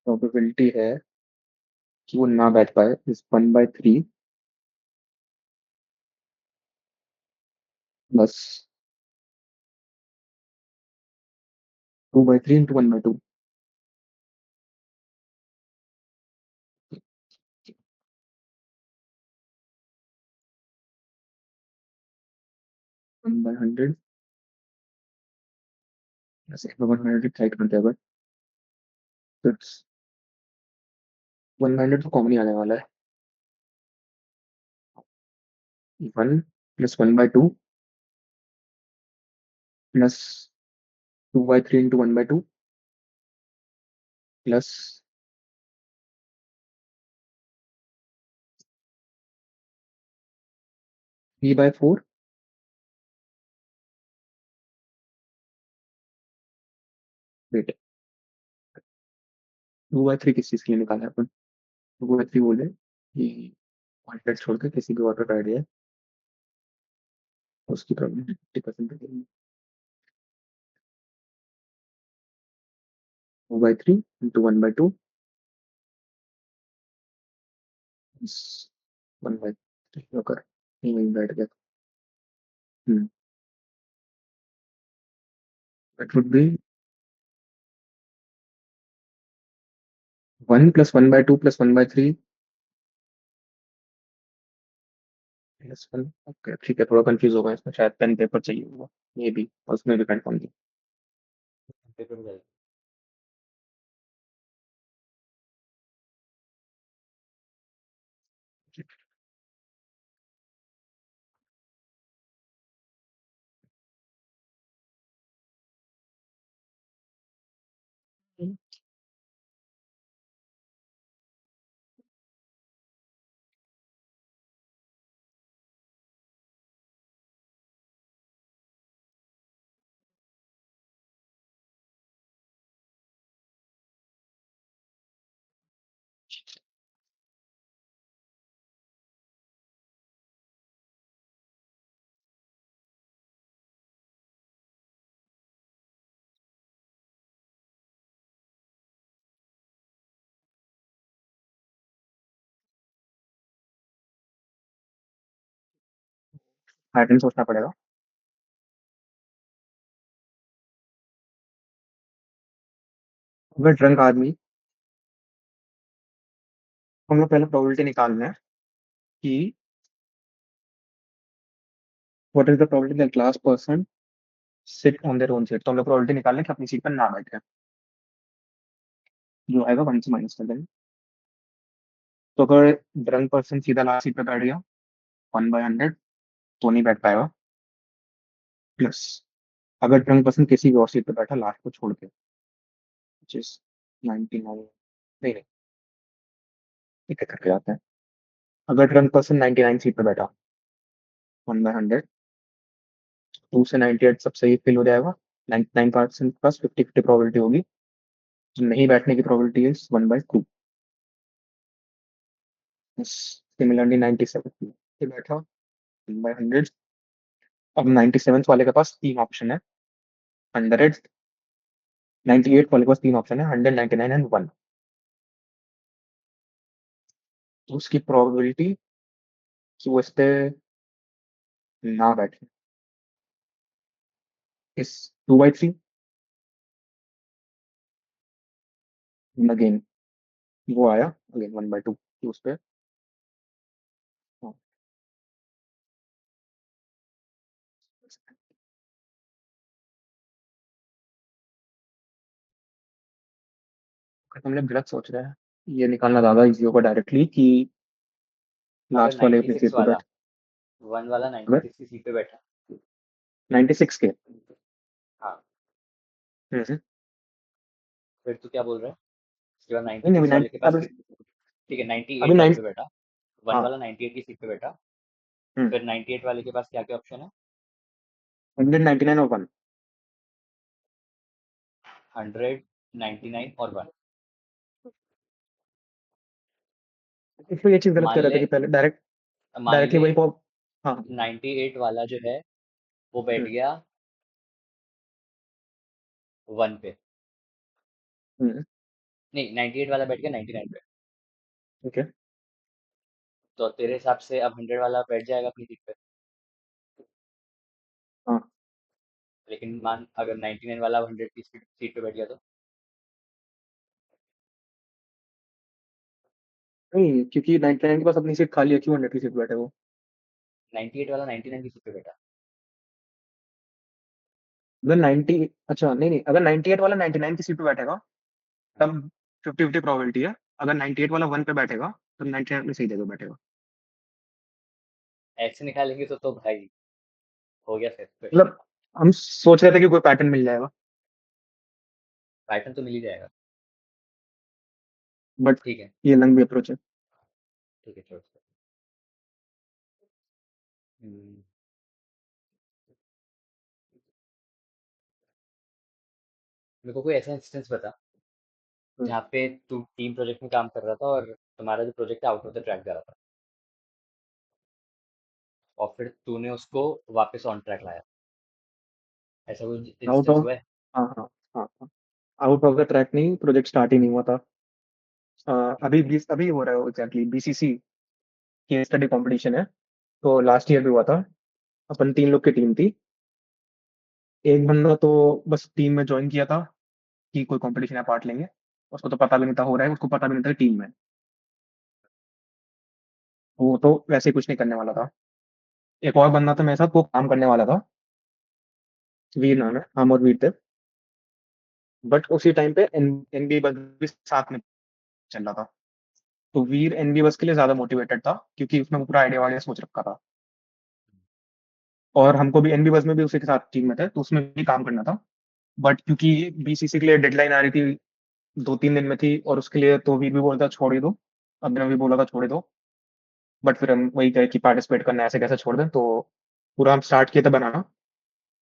प्रोबेबिलिटी है कि वो ना बैठ पाए इस 1/3 प्लस 2/3 इंटू 1/2। 1/100 प्लस 1/100 ट्राई करते हैं, तो 1/100 तो कॉमन ही आने वाला है। 1 plus 1/2 plus 2/3 into 1/2 plus 3/4। Wait, 2/3 किस चीज़ के लिए निकाला है अपन? 2/3 बोले कि 100 छोड़ के किसी भी ऑर्डर बैठ जाए, उसकी प्रोबेबिलिटी 50% रहेगी। 2/3 इंटू 1/2 1/3 होकर यहीं बैठ गया। It would be 1 plus 1/2 plus 1/3 plus 1। Okay ठीक है, थोड़ा कंफ्यूज होगा इसमें, शायद पेन पेपर चाहिए होगा, ये भी, और उसमें भी कंफर्म नहीं। पेपर में जाएगा। पैटर्न सोचना पड़ेगा। अगर ड्रंक आदमी, हम लोग पहले प्रोबेबिलिटी निकालना है कि what is the probability that last person sit on their own seat. तो हम लोग प्रोबेबिलिटी निकालना है कि अपनी सीट पर ना बैठे, जो आएगा 1 से माइनस कर देंगे। तो अगर ड्रंक पर्सन सीधा लास्ट सीट पे बैठ गया 1/100 तो नहीं बैठ पाएगा। प्लस अगर ड्रंक पर्सन किसी भी और सीट पे बैठा लास्ट को छोड़ के, which is 99, नहीं नहीं, एक एक करके जाते हैं। अगर ड्रंक पर्सन 99 सीट पे बैठा 1/100, 2 से 98 सब सही फिल हो जाएगा। 99% प्लस 50-50 प्रोबेबिलिटी होगी। जो नहीं बैठने की प्रोबेबिलिटी इज 1/2। सिमिलरली 97 पे बैठा 1/100। अब 97 वाले के पास तीन ऑप्शन है। 100, 98 वाले के पास तीन ऑप्शन है, 100, 99 एंड 1। तो उसकी प्रोबेबिलिटी कि वो इस पे ना बैठे इस 2/3। अगेन वो आया अगेन 1/2 उस पे। हाँ, हम लोग गलत सोच रहे हैं। ये निकालना ज्यादा इजी होगा डायरेक्टली कि अगर लास्ट वाले अपनी 96 सीट पे वाला, बैठे। 1 वाला अगर 96 की सीट पे बैठा। 96 के, हाँ, हम्म, फिर तू क्या बोल रहा है? उसके बाद नहीं नहीं, 96 वाले के पास अभी ठीक है, अभी 98 वाले 9, पे बैठा। 1 हाँ, वाला 98 की सीट पे बैठा। हम्म, फिर 98 वाले के पास क्या क्या ऑप्शन है? 199 और 1। 100, 99 और 1। इसलिए ये चीज गलत मान कर रहे थे ले कि पहले मान डायरेक्टली ले वही हाँ, 98 वाला जो है वो बैठ हम्म, गया 1 पे। हम्म, नहीं, 98 वाला बैठ गया 99 पे। ठीक है, तो तेरे हिसाब से अब 100 वाला बैठ जाएगा अपनी सीट पे। हाँ, लेकिन मान अगर 99 वाला 100 की सीट पे बैठ गया तो नहीं क्योंकि 99 के पास अपनी सीट खाली है, क्यों 100 की सीट पे बैठे वो। 98 वाला 99 की सीट पे बैठा। अगर 90, अच्छा नहीं नहीं, अगर 98 वाला 99 की सीट पे बैठेगा हाँ, तब 50-50 प्रोबेबिलिटी है। अगर 98 वाला 1 पे बैठेगा तब 99 अपनी सही जगह बैठेगा। ऐसे निकालेंगे तो भाई हो गया फिर क्वेश्चन। मतलब हम सोच रहे थे कि कोई पैटर्न मिल जाएगा, पैटर्न तो मिल ही जाएगा। बट ठीक है। ये लंबी अप्रोच है। ठीक है, छोड़। हम्म, मेरे को कोई ऐसा इंस्टेंस बता हम्म, जहाँ पे तू टीम प्रोजेक्ट में काम कर रहा था और तुम्हारा जो प्रोजेक्ट है आउट ऑफ द ट्रैक जा रहा था, और फिर तूने उसको वापस ऑन ट्रैक लाया। ऐसा कोई आउट इंस्टेंस ऑफ, हुआ है? हाँ हाँ हाँ हाँ, आउट ऑफ द ट्रैक नहीं, प्रोजेक्ट स्टार्ट ही नहीं हुआ था। हम्म, अभी हो रहा है एग्जैक्टली, बीसीसी की स्टडी कंपटीशन है। तो लास्ट ईयर भी हुआ था। अपन 3 लोग की टीम थी। एक बंदा तो बस टीम में ज्वाइन किया था कि कोई कंपटीशन है पार्ट लेंगे, उसको तो पता भी नहीं था हो रहा है, उसको पता भी नहीं था टीम में। वो तो वैसे ही कुछ नहीं करने वाला था। एक और बंदा था मेरे साथ, वो काम करने वाला था। वीर नाम है, हम और वीर थे। बट उसी टाइम पे एनबी बस भी साथ में चल रहा था। तो वीर एनबी बस के लिए ज्यादा मोटिवेटेड था क्योंकि उसने वो पूरा आइडिया वाइडिया सोच रखा था। और हमको भी एनबी बस में भी उसी के साथ टीम में थे तो उसमें भी काम करना था। बट क्योंकि बीसीसी के लिए डेडलाइन आ रही थी, 2-3 दिन में थी, और उसके लिए तो वीर भी बोलता छोड़ ही दो। अब ने भी बोला था छोड़ ही दो। बट फिर हम वही कहे कि पार्टिसिपेट करना है, ऐसे कैसे छोड़ दें। तो पूरा हम स्टार्ट किए थे बनाना,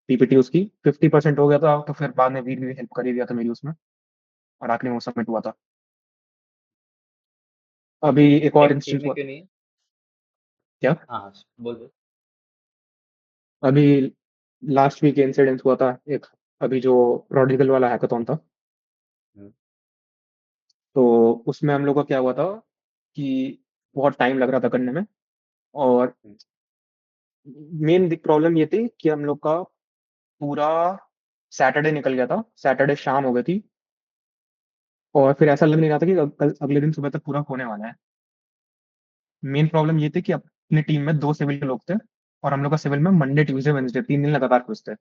पीपीटी उसकी 50% हो गया था। तो फिर बाद में वीर भी हेल्प कर ही दिया था मेरी उसमें, और आखिरी में वो सबमिट हुआ था। अभी एक और टीम इंस्टेंस में हुआ। क्यों नहीं है? क्या? हाँ हाँ, बोल बोल। अभी लास्ट वीक इंसिडेंस हुआ था एक, अभी जो प्रोडिगल वाला हैकाथॉन था। हम्म, तो उसमें हम लोग का क्या हुआ था कि बहुत टाइम लग रहा था करने में। और हम्म, मेन प्रॉब्लम ये थी कि हम लोग का पूरा सैटरडे निकल गया था, सैटरडे शाम हो गई थी, और फिर ऐसा लग नहीं रहा था कि कल अगले दिन सुबह तक पूरा होने वाला है। मेन प्रॉब्लम ये थी कि अपनी टीम में 2 सिविल के लोग थे, और हम लोग का सिविल में मंडे ट्यूसडे वेंसडे 3 दिन लगातार क्विज थे।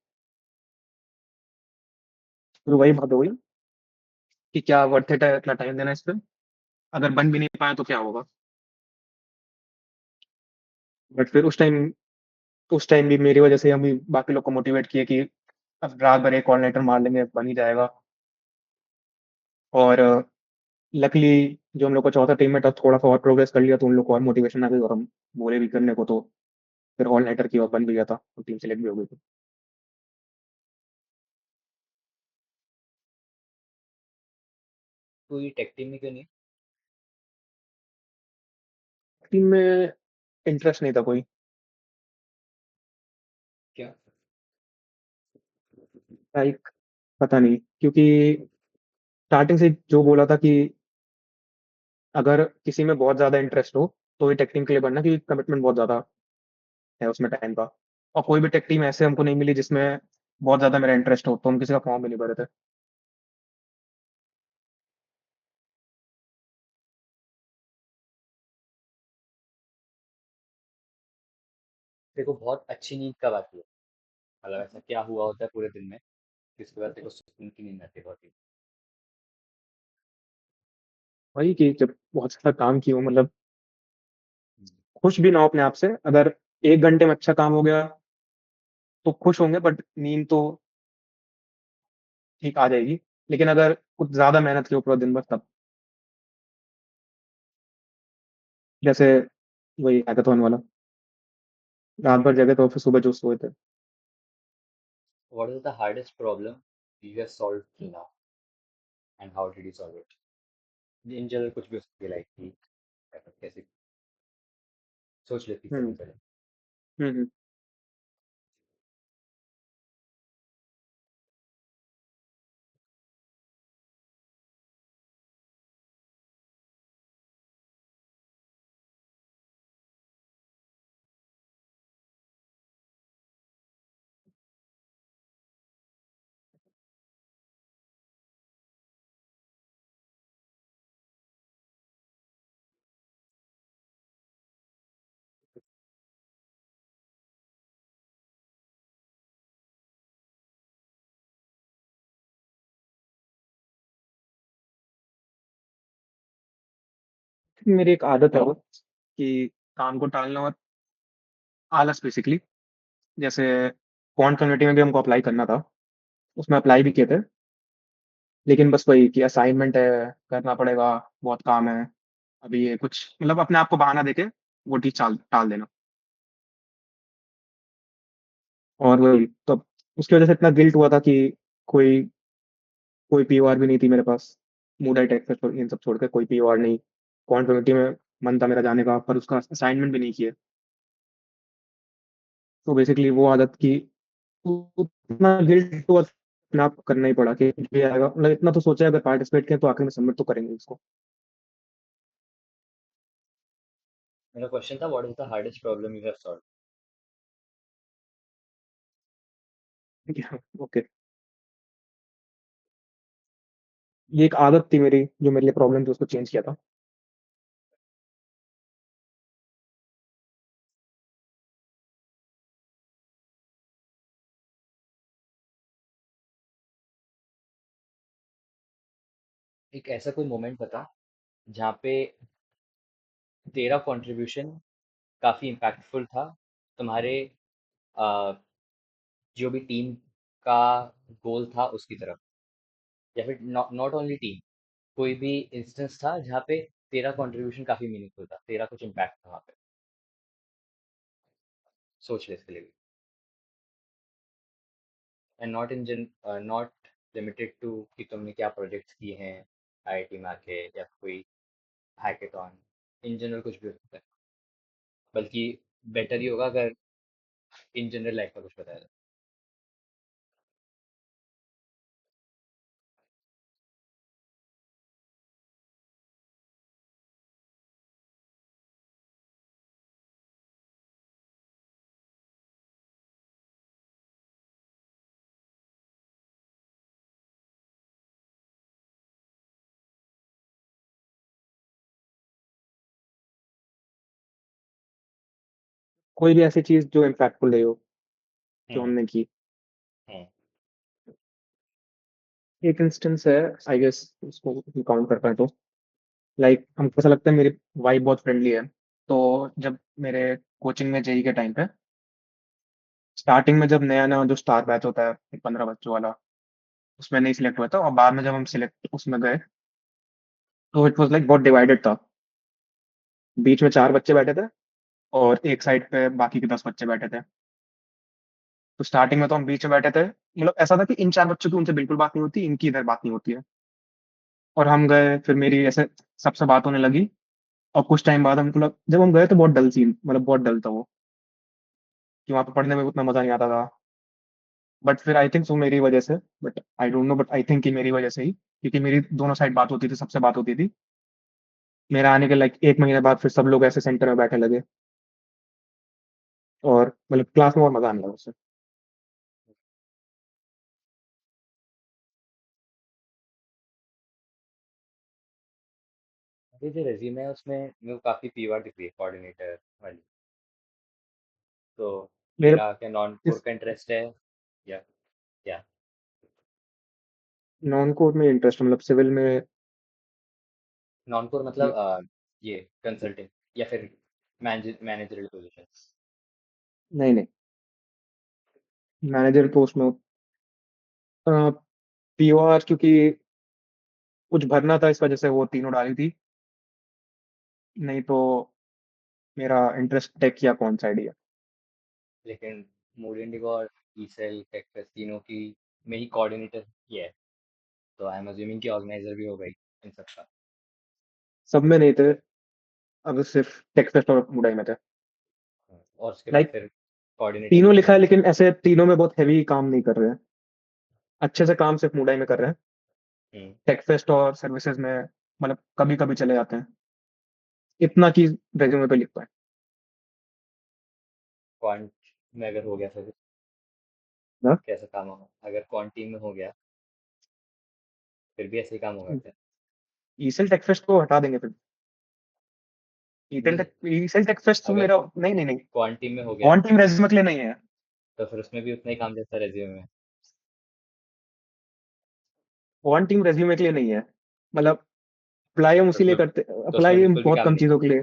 फिर वही बात हो गई कि क्या वर्थ इट है इतना टाइम देना इस पे, अगर बन भी नहीं पाया तो क्या होगा। बट फिर उस टाइम भी मेरी वजह से हम भी बाकी लोग को मोटिवेट किए कि अब रात भर एक ऑल नाइटर मार लेंगे, बन ही जाएगा। और लकली जो हम लोग का चौथा टीम में था, थोड़ा सा और प्रोग्रेस कर लिया तो उन लोग को और मोटिवेशन आ गई, और हम बोले भी करने को, तो फिर ऑल नाइटर की और बन भी गया था, तो टीम सेलेक्ट भी हो गई थी। पूरी टेक टीम में क्यों नहीं? टीम में इंटरेस्ट नहीं था कोई। क्या? लाइक, पता नहीं, क्योंकि स्टार्टिंग से जो बोला था कि अगर किसी में बहुत ज्यादा इंटरेस्ट हो तो ये टेक टीम के लिए बनना, क्योंकि कमिटमेंट बहुत ज्यादा है उसमें टाइम का। और कोई भी टेक टीम ऐसे हमको नहीं मिली जिसमें बहुत ज्यादा मेरा इंटरेस्ट हो, तो हम किसी का फॉर्म भी नहीं भरे थे। देखो, बहुत अच्छी नींद कब आती है? मतलब ऐसा क्या हुआ होता है पूरे दिन में जिसके बाद देखो सुकून की नींद आती है बहुत ही? वही कि जब बहुत सारा काम किया हो, मतलब हम्म। खुश भी ना हो अपने आप से, अगर 1 घंटे में अच्छा काम हो गया तो खुश होंगे, बट नींद तो ठीक आ जाएगी। लेकिन अगर कुछ ज्यादा मेहनत की हो पूरा दिन भर, तब जैसे वही हैकाथॉन वाला, रात भर जगे तो फिर सुबह जो सोए थे। What is the hardest problem you have solved till now, and how did you solve it? In general कुछ भी हो सकती है, लाइक कि कैसे सोच लेती हम्म। सेकंड पहले। हम्म। मेरी एक आदत है वो, कि काम को टालना और आलस बेसिकली। जैसे क्वांट कम्युनिटी में भी हमको अप्लाई करना था, उसमें अप्लाई भी किए थे, लेकिन बस वही कि असाइनमेंट है, करना पड़ेगा, बहुत काम है, अभी ये कुछ, मतलब अपने आप को बहाना देके वो चीज टाल टाल देना। और वही तो, उसकी वजह से इतना गिल्ट हुआ था कि कोई कोई पीओआर भी नहीं थी मेरे पास। मूड आई टेक इन सब छोड़ के कोई पीओआर नहीं। क्वांट कम्युनिटी में मन था मेरा जाने का, पर उसका असाइनमेंट भी नहीं किए। तो बेसिकली वो आदत की, उतना गिल्ट तो अपने आप करना ही पड़ा कि भी आएगा, मतलब इतना तो सोचा अगर पार्टिसिपेट किया तो आखिर में सबमिट तो करेंगे इसको। मेरा क्वेश्चन था, what is the hardest problem you have solve? ठीक है, ओके। ये एक आदत थी मेरी जो मेरे लिए प्रॉब्लम थी, उसको चेंज किया था। एक ऐसा कोई मोमेंट बता जहाँ पे तेरा कंट्रीब्यूशन काफी इम्पैक्टफुल था तुम्हारे अ, जो भी टीम का गोल था उसकी तरफ, या फिर नॉट ओनली टीम, कोई भी इंस्टेंस था जहाँ पे तेरा कंट्रीब्यूशन काफी मीनिंगफुल था, तेरा कुछ इम्पैक्ट था वहाँ पे। सोच ले इसके लिए भी। एंड नॉट इन जन नॉट लिमिटेड टू कि तुमने क्या प्रोजेक्ट्स किए हैं आईआईटी में आके, या कोई हैकेथॉन, इन जनरल कुछ भी हो सकता है। बल्कि बेटर ही होगा अगर इन जनरल लाइफ का कुछ बताया जाए। कोई भी ऐसी चीज जो इम्पैक्टफुल रही हो, जो हम्म। हमने की। हम्म। एक इंस्टेंस है, आई गेस उसको काउंट करता है तो, लाइक हमको ऐसा लगता है मेरी वाइफ बहुत फ्रेंडली है। तो जब मेरे कोचिंग में जेई के टाइम पे, स्टार्टिंग में जब नया नया जो स्टार बैच होता है 15 बच्चों वाला, उसमें नहीं सिलेक्ट हुआ था, और बाद में जब हम सिलेक्ट उसमें गए, तो इट वाज लाइक बहुत डिवाइडेड था। बीच में 4 बच्चे बैठे थे, और एक साइड पे बाकी के 10 बच्चे बैठे थे। तो स्टार्टिंग में तो हम बीच में बैठे थे, मतलब ऐसा था कि इन 4 बच्चों की उनसे बिल्कुल बात नहीं होती, इनकी इधर बात नहीं होती है। और हम गए, फिर मेरी ऐसे सबसे बात होने लगी। और कुछ टाइम बाद हमको जब हम गए तो बहुत डल सीन, मतलब बहुत डल था वो, कि वहाँ पे पढ़ने में उतना मजा नहीं आता था। बट फिर आई थिंक वो मेरी वजह से, but I don't know, but I think कि मेरी वजह से ही, क्योंकि मेरी दोनों साइड बात होती थी, सबसे बात होती थी। मेरा आने के लाइक 1 महीने बाद फिर सब लोग ऐसे सेंटर में बैठने लगे, और मतलब क्लास में और मजा आने लगा उससे। अभी जो रेज्यूमे है उसमें मेरे को काफी पीवार दिख रही है कोऑर्डिनेटर वाली। तो मेरे मेरा क्या नॉन कोर इस का इंटरेस्ट है या क्या? नॉन कोर में इंटरेस्ट, मतलब सिविल में। नॉन कोर मतलब ये कंसल्टिंग या फिर मैनेजरियल पोजीशंस। नहीं नहीं, मैनेजर पोस्ट में पीओआर, क्योंकि कुछ भरना था, इस वजह से वो तीनों डाली थी। नहीं तो मेरा इंटरेस्ट टेक या कौन साइड ही है। लेकिन मूड इंडिगो और ईसेल टेक्सस तीनों की में ही कोऑर्डिनेटर ये है, तो आई एम अज्यूमिंग कि ऑर्गेनाइजर भी होगा ही इन सबका। सब में नहीं थे, अब सिर्फ टेक फेस्ट और मुडाई में थे। और उसके बाद लाइक फिर कोऑर्डिनेटर तीनों भी लिखा करना है, है। लेकिन ऐसे तीनों में बहुत हैवी काम नहीं कर रहे हैं। अच्छे से काम सिर्फ मुडाई में कर रहे हैं। हम्म। टेक फेस्ट और सर्विसेज में मतलब कभी कभी चले जाते हैं, इतना कि रेज्यूमे पे लिख पाए। क्वांट में अगर हो गया फिर ना, कैसा काम होगा? अगर क्वांट टीम में हो गया फिर भी ऐसे ही काम होगा क्या? ईसेल टेक फेस्ट को हटा देंगे फिर। नहीं, ईसेल टेक फेस्ट तो अगर मेरा, नहीं नहीं नहीं, क्वांट टीम में हो गया वन टीम रेज्यूमे के लिए नहीं है। तो फिर उसमें भी उतना ही काम जैसा रेज्यूमे में। वन टीम रेज्यूमे के लिए नहीं है, मतलब अप्लाई हम तो उसी लिए उसमें करते, तो उसमें अप्लाई हम बिल्कुल भी बहुत काम कम नहीं। चीजों के लिए।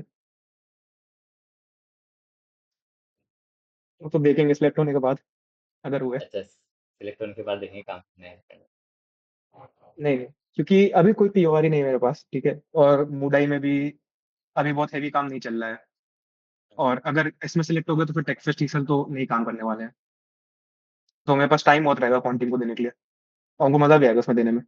वो तो देखेंगे सिलेक्ट होने के बाद, अगर हुए। अच्छा, सिलेक्ट होने के बाद देखेंगे काम नहीं है। नहीं नहीं, क्योंकि अभी कोई पीओआर ही नहीं है मेरे पास, ठीक है, और मुडाई में भी अभी बहुत हैवी काम नहीं चल रहा है। और अगर इसमें सिलेक्ट हो गया तो फिर टेक्स्ट टीचर तो नहीं काम करने वाले हैं। तो मेरे पास टाइम बहुत रहेगा कॉन्टिंग को देने के लिए, और उनको मजा भी आएगा उसमें देने में।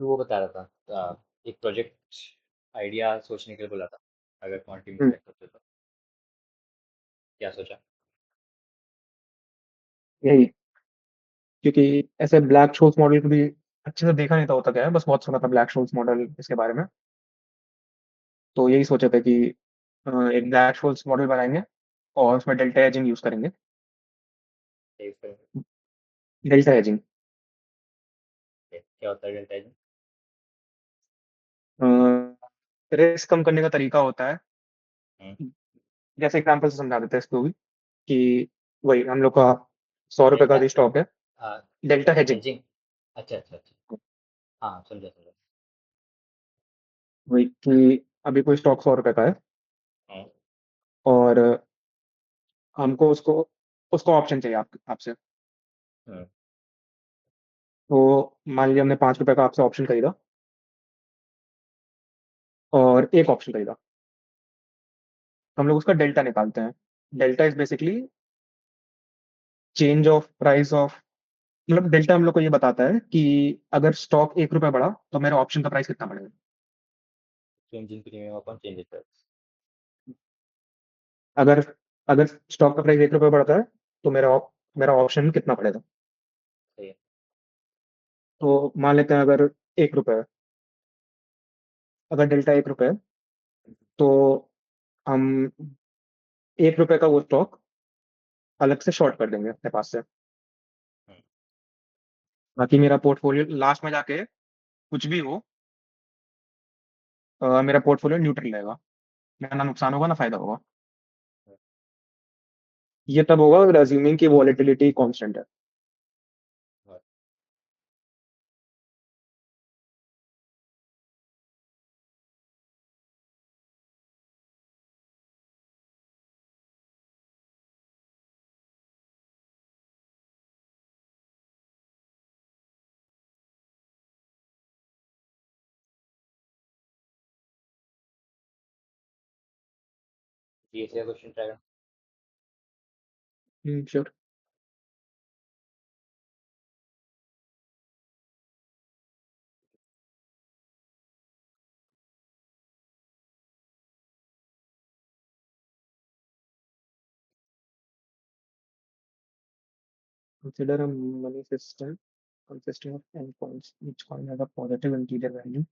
तो वो बता रहा था एक प्रोजेक्ट आइडिया सोचने के लिए बोला था, अगर क्वांट टीम में हम्म, सिलेक्ट होते तो क्या सोचा? यही, क्योंकि ऐसे ब्लैक शोल्स मॉडल को भी अच्छे से देखा नहीं था होता क्या है, बस बहुत सुना था ब्लैक शोल्स मॉडल इसके बारे में। तो यही सोचे थे कि एक ब्लैक शोल्स मॉडल बनाएंगे, और उसमें डेल्टा एजिंग यूज करेंगे। यूज करेंगे। डेल्टा एजिंग क्या होता है डेल्टा एजिंग? रिस्क कम करने का तरीका होता है। हम्म। जैसे एग्जाम्पल से समझा देते हैं इसको भी, कि वही हम लोग का 100 रुपए का डेल्टा भी स्टॉक है। Delta hedging, hedging. अच्छा अच्छा अच्छा। हाँ, समझा समझा। वही कि अभी कोई स्टॉक 100 रुपए का है, हम्म। और हमको उसको उसको ऑप्शन चाहिए आपसे। हम्म। तो मान लीजिए हमने 5 रुपए का आपसे ऑप्शन खरीदा, और एक ऑप्शन खरीदा, तो हम लोग उसका डेल्टा निकालते हैं। Delta is basically change of price of, मतलब डेल्टा हम लोग को ये बताता है कि अगर स्टॉक 1 रुपए बढ़ा तो मेरे ऑप्शन का प्राइस कितना बढ़ेगा। Change in premium upon change in price. अगर अगर स्टॉक का प्राइस 1 रुपए बढ़ता है, तो मेरा ऑप्शन कितना पड़ेगा। सही है। तो मान लेते हैं अगर 1 रुपए है, अगर डेल्टा 1 रुपए है, तो हम 1 रुपए का वो स्टॉक अलग से शॉर्ट कर देंगे अपने पास से। बाकी मेरा पोर्टफोलियो लास्ट में जाके कुछ भी हो, मेरा पोर्टफोलियो न्यूट्रल रहेगा। मेरा ना नुकसान होगा ना फायदा होगा। ये तब होगा अगर अज्यूमिंग की वॉलेटिलिटी कांस्टेंट है। ये से क्वेश्चन ट्राई करना। Sure. Consider a money system consisting of endpoints. Each coin has a positive integer value.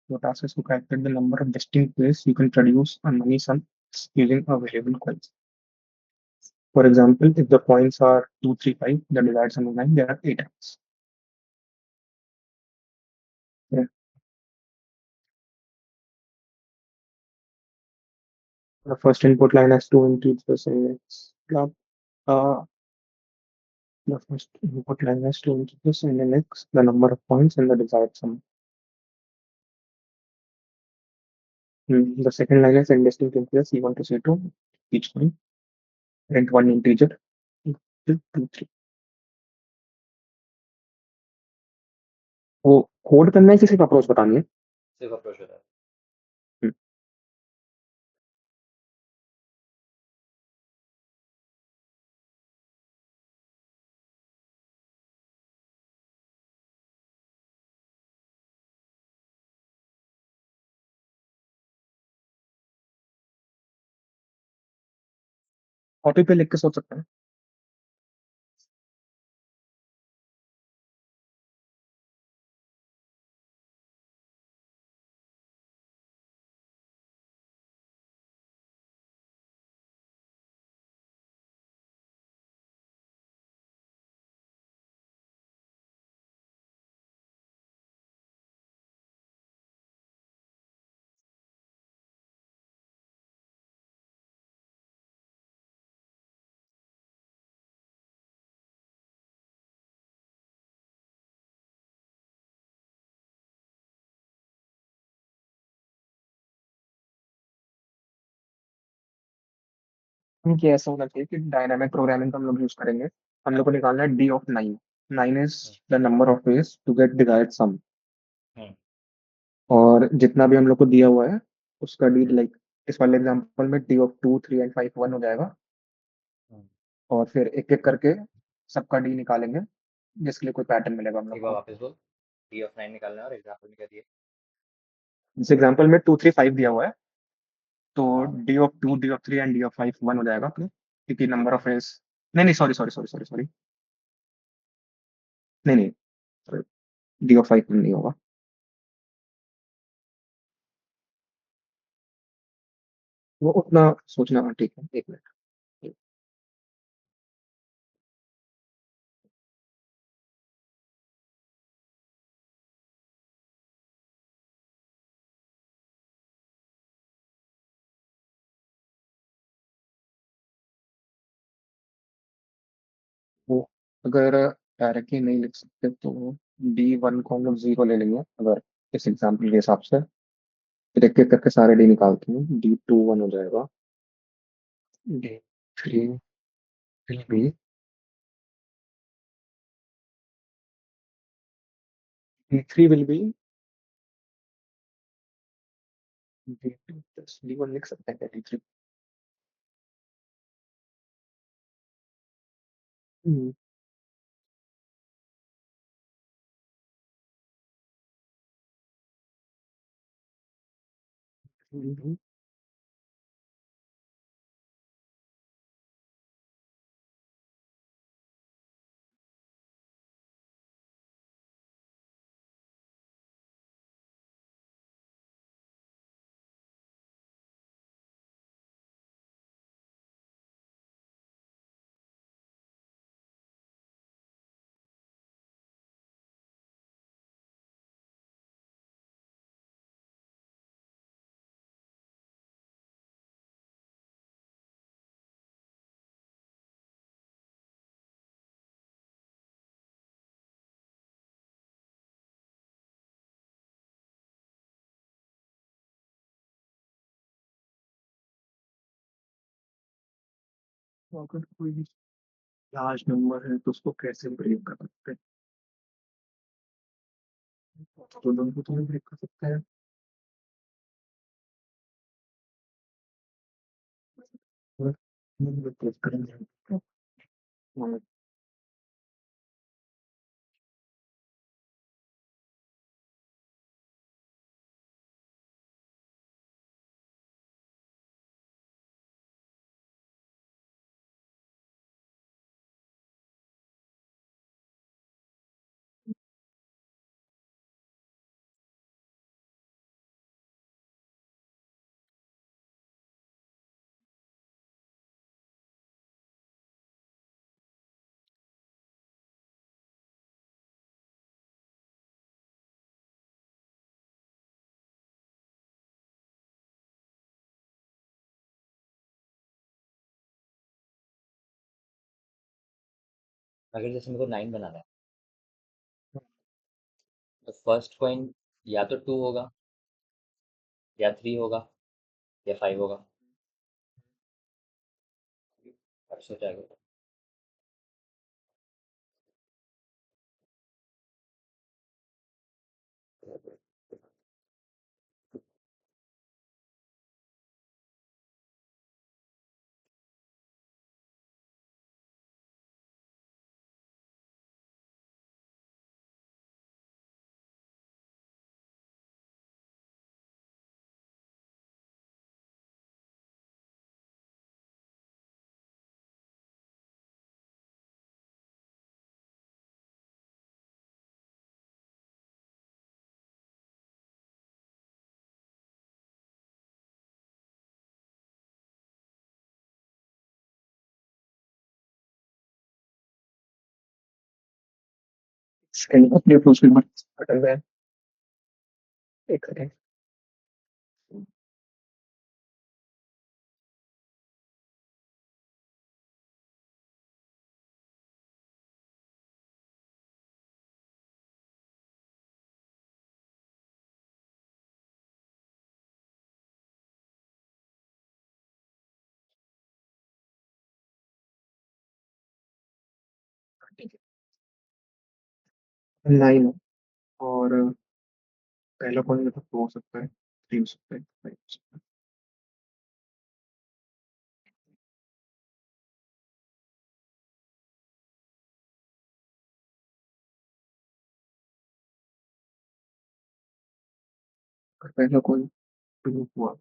Your task is to calculate the number of distinct ways you can produce a money sum using a variable coins. For example, if the coins are 2, 3, 5, the desired sum is 9, there are 8 items. Yeah. The first input line has two integers in its club. Uh, the first input line has two integers in x, the number of points, and the desired sum. The second line has n distinct integers c1 to c2, each coin, and one integer, 2, 3. वो कोड करना है कि सिर्फ अप्रोच बतानी है? सिर्फ अप्रोच होता है। कॉपी पे लिख के सोच सकते हैं। कि ऐसा होना चाहिए कि डायनामिक प्रोग्रामिंग का हम लोग यूज करेंगे। हम लोग को निकालना है D of 9। 9 is hmm. The number of ways to get desired sum. Hmm. और जितना भी हम लोग को दिया हुआ है उसका डी, हम्म। लाइक इस वाले एग्जांपल में डी ऑफ 2, 3 एंड 5 1 हो जाएगा। हम्म। और फिर एक एक करके सबका डी निकालेंगे, जिसके लिए कोई पैटर्न मिलेगा हम लोग एक बार को। वापस बोल। डी ऑफ 9 निकालना है और एग्जाम्पल में क्या दिए? इस एग्जांपल में 2, 3, 5 दिया हुआ है, तो हाँ। D of 2, D of 3 and D of 5 1 हो जाएगा अपने, क्योंकि नंबर ऑफ वेज। नहीं नहीं, sorry sorry sorry sorry sorry, नहीं नहीं, डी ऑफ 5 नहीं होगा। वो उतना सोचना, हाँ, ठीक है, एक मिनट। वो अगर डायरेक्टली नहीं लिख सकते तो D1 को हम लोग जीरो ले लेंगे, अगर इस एग्जाम्पल के हिसाब से। फिर एक एक करके सारे डी निकालते हैं। D2 1 हो जाएगा। D3 will be, D3 will be D2 plus D1 लिख सकते हैं क्या D3? हम्म, हम्म, तो अगर कोई लार्ज नंबर है तो उसको कैसे ब्रेक कर सकते हैं? तो दोनों को तो ब्रेक कर सकते हैं। और ब्रेक करेंगे। और अगर जैसे मेरे को 9 बनाना है, तो फर्स्ट कॉइन या तो 2 होगा, या 3 होगा, या 5 होगा। अब सोचा है। अपने अप्रोच के बाद अटल गए। एक सेकेंड। नाइन है। और पहला कॉइन मतलब 2 हो सकता है, 3 हो सकता है, 5 हो सकता है। और पहला कॉइन 2 हुआ।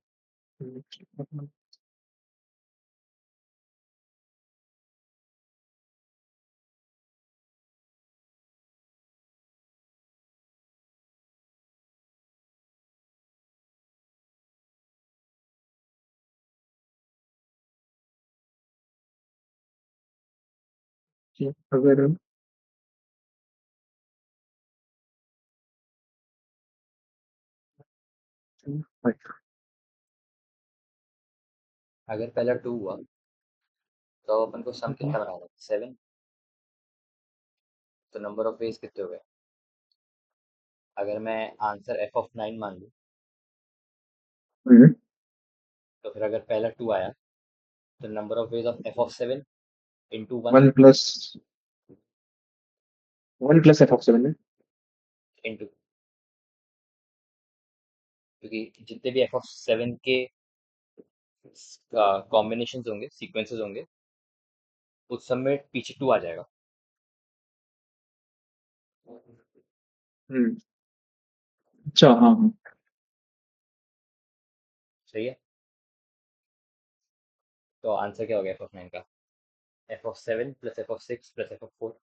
अगर अगर पहला 2 हुआ, तो अपन को सम कितना बनाना है? 7। तो नंबर ऑफ वेज कितने हो गए? अगर मैं आंसर f(9) मान लूँ, तो फिर अगर पहला 2 आया, तो number of ways of f(7) into 1 one plus 1 plus f(7) है। इंटू, क्योंकि जितने भी f(7) के कॉम्बिनेशन होंगे, सीक्वेंसेस होंगे, उस सब में पीछे 2 आ जाएगा। हम्म। अच्छा, हाँ हाँ। सही है। तो आंसर क्या हो गया f(9) का? f(7) plus f(6) plus f(4).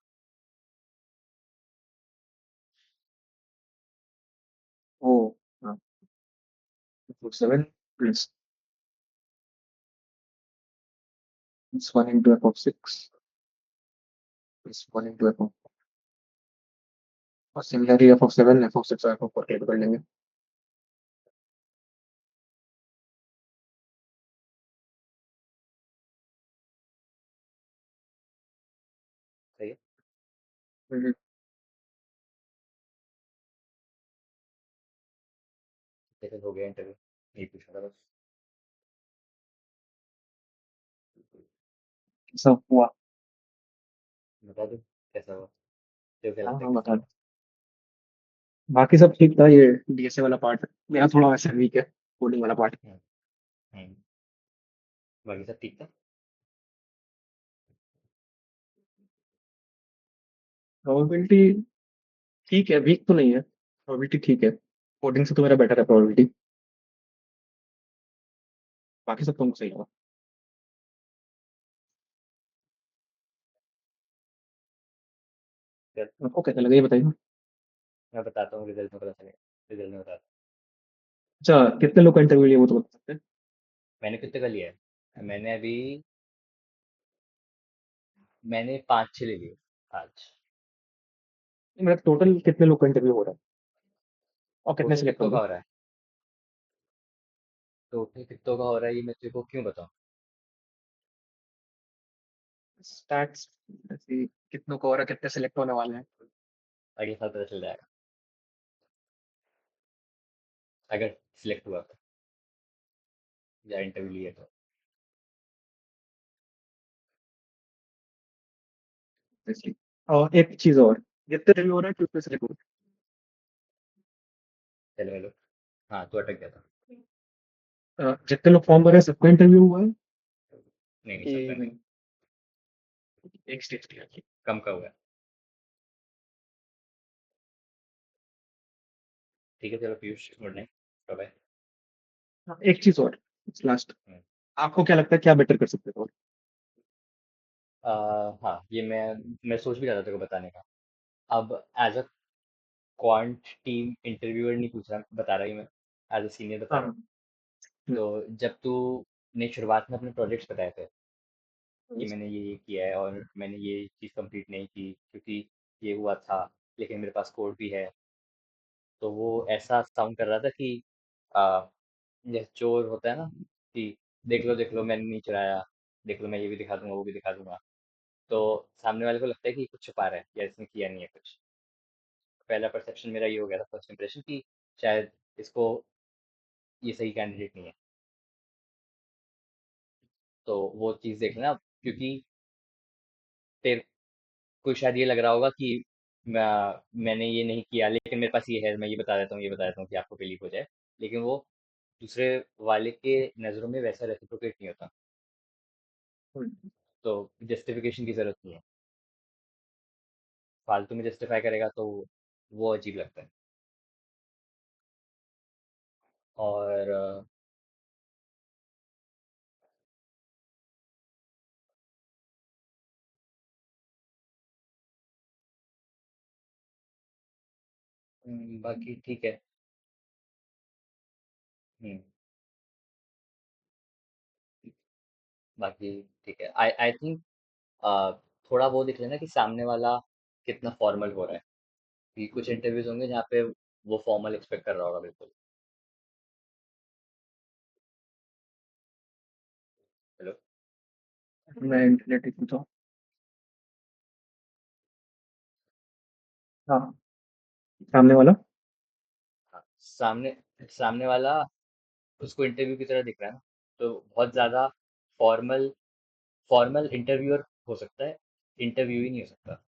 ओ, हाँ। 7 plus 1 into f(6) plus 1 into f। और सिमिलरली f(7) f(6) और f(4) कैलकुलेट कर लेंगे। सही है। हम्म। सेकंड हो गया इंटरव्यू, यही पूछा था बस। सब हुआ। बता दो कैसा हुआ, तो क्या हाँ लगता है हाँ कैसा बता हुआ? दो। बाकी सब ठीक था, ये डीएसए वाला पार्ट मेरा थोड़ा वैसे वीक है, कोडिंग वाला पार्ट। हम्म, हम्म, बाकी सब ठीक था। प्रोबेबिलिटी ठीक है, वीक तो नहीं है, प्रोबेबिलिटी ठीक है, कोडिंग से तो मेरा बेटर है प्रोबेबिलिटी। बाकी सब तुमको सही लगा। फिर आपको कैसा लगा ये बताइए। मैं बताता हूँ, रिजल्ट में पता चलेगा, रिजल्ट में बताता अच्छा, कितने लोग का इंटरव्यू लिया वो तो बता सकते हैं? हूँ। मैंने कितने का लिया है, मैंने अभी, मैंने 5-6 ले लिए आज। मेरा टोटल कितने लोग का इंटरव्यू हो रहा है और कितने टोटल सिलेक्ट कितनों का होंगे? हो रहा है, टोटल कितनों का हो रहा है ये मैं तेरे को क्यों बताऊँ? स्टैट्स ऐसे कितनों का हो रहा है, कितने सिलेक्ट होने वाले हैं? अगले साल पता चल जाएगा, अगर सिलेक्ट हुआ तो, या इंटरव्यू लिया तो। Obviously। और एक चीज और, जितने इंटरव्यू हो रहा है कितने सिलेक्ट हो चलो हेलो, हाँ तो अटक गया था। रहे हैं? जितने लोग फॉर्म भर रहे हैं सबका इंटरव्यू हुआ है नहीं नहीं, सबका कि नहीं, नहीं? एक स्टेज क्लियर की। कम का हुआ है। ठीक है चलो पीयूष, गुड नाइट, बाय। हाँ, एक चीज और, लास्ट, आपको क्या लगता है क्या बेटर कर सकते थे और? हाँ ये मैं सोच भी रहा था तेरे को बताने का। अब as a quant team interviewer नहीं पूछ रहा, बता रहा ही मैं, एज अ सीनियर बता हाँ रहा हूँ। हाँ। हम्म, तो जब तू ने शुरुआत में अपने प्रोजेक्ट्स बताए थे कि हम्म, मैंने ये किया है और मैंने ये चीज़ कंप्लीट नहीं की क्योंकि ये हुआ था, लेकिन मेरे पास कोड भी है, तो वो ऐसा साउंड कर रहा था कि आ, जैसे चोर होता है ना, कि देख लो मैंने नहीं चुराया, देख लो मैं ये भी दिखा दूंगा वो भी दिखा दूंगा। तो सामने वाले को लगता है कि कुछ छुपा रहा है या इसने किया नहीं है कुछ। पहला परसेप्शन मेरा ये हो गया था, फर्स्ट इंप्रेशन, कि शायद इसको, ये सही कैंडिडेट नहीं है। तो वो चीज़ देख लेना, क्योंकि तेरे को शायद ये लग रहा होगा कि मैंने ये नहीं किया लेकिन मेरे पास ये है, मैं ये बता देता हूँ ये बता देता हूँ कि आपको बिलीव हो जाए, लेकिन वो दूसरे वाले के नज़रों में वैसा रेसिप्रोकेट नहीं होता। हम्म। तो जस्टिफिकेशन की ज़रूरत नहीं है, फालतू में जस्टिफाई करेगा तो वो अजीब लगता है। और बाकी ठीक है। हम्म, बाकी ठीक है, आई आई थिंक थोड़ा वो देख लेना कि सामने वाला कितना फॉर्मल हो रहा है, कि कुछ इंटरव्यूज होंगे जहाँ पे वो फॉर्मल एक्सपेक्ट कर रहा होगा बिल्कुल। हेलो। मैं इंटरनेट इशू था। हाँ, सामने वाला। हाँ, सामने सामने वाला उसको इंटरव्यू की तरह दिख रहा है ना, तो बहुत ज़्यादा फॉर्मल फॉर्मल इंटरव्यूअर हो सकता है, इंटरव्यू ही नहीं हो सकता।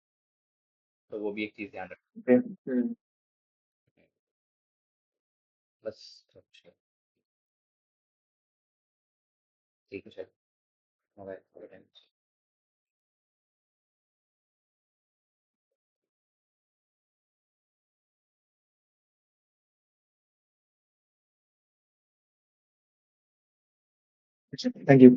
तो वो भी एक चीज़ ध्यान रखना। ओके, हम्म। बस तो कुछ नहीं। ठीक है चलो, बाय। Thank you.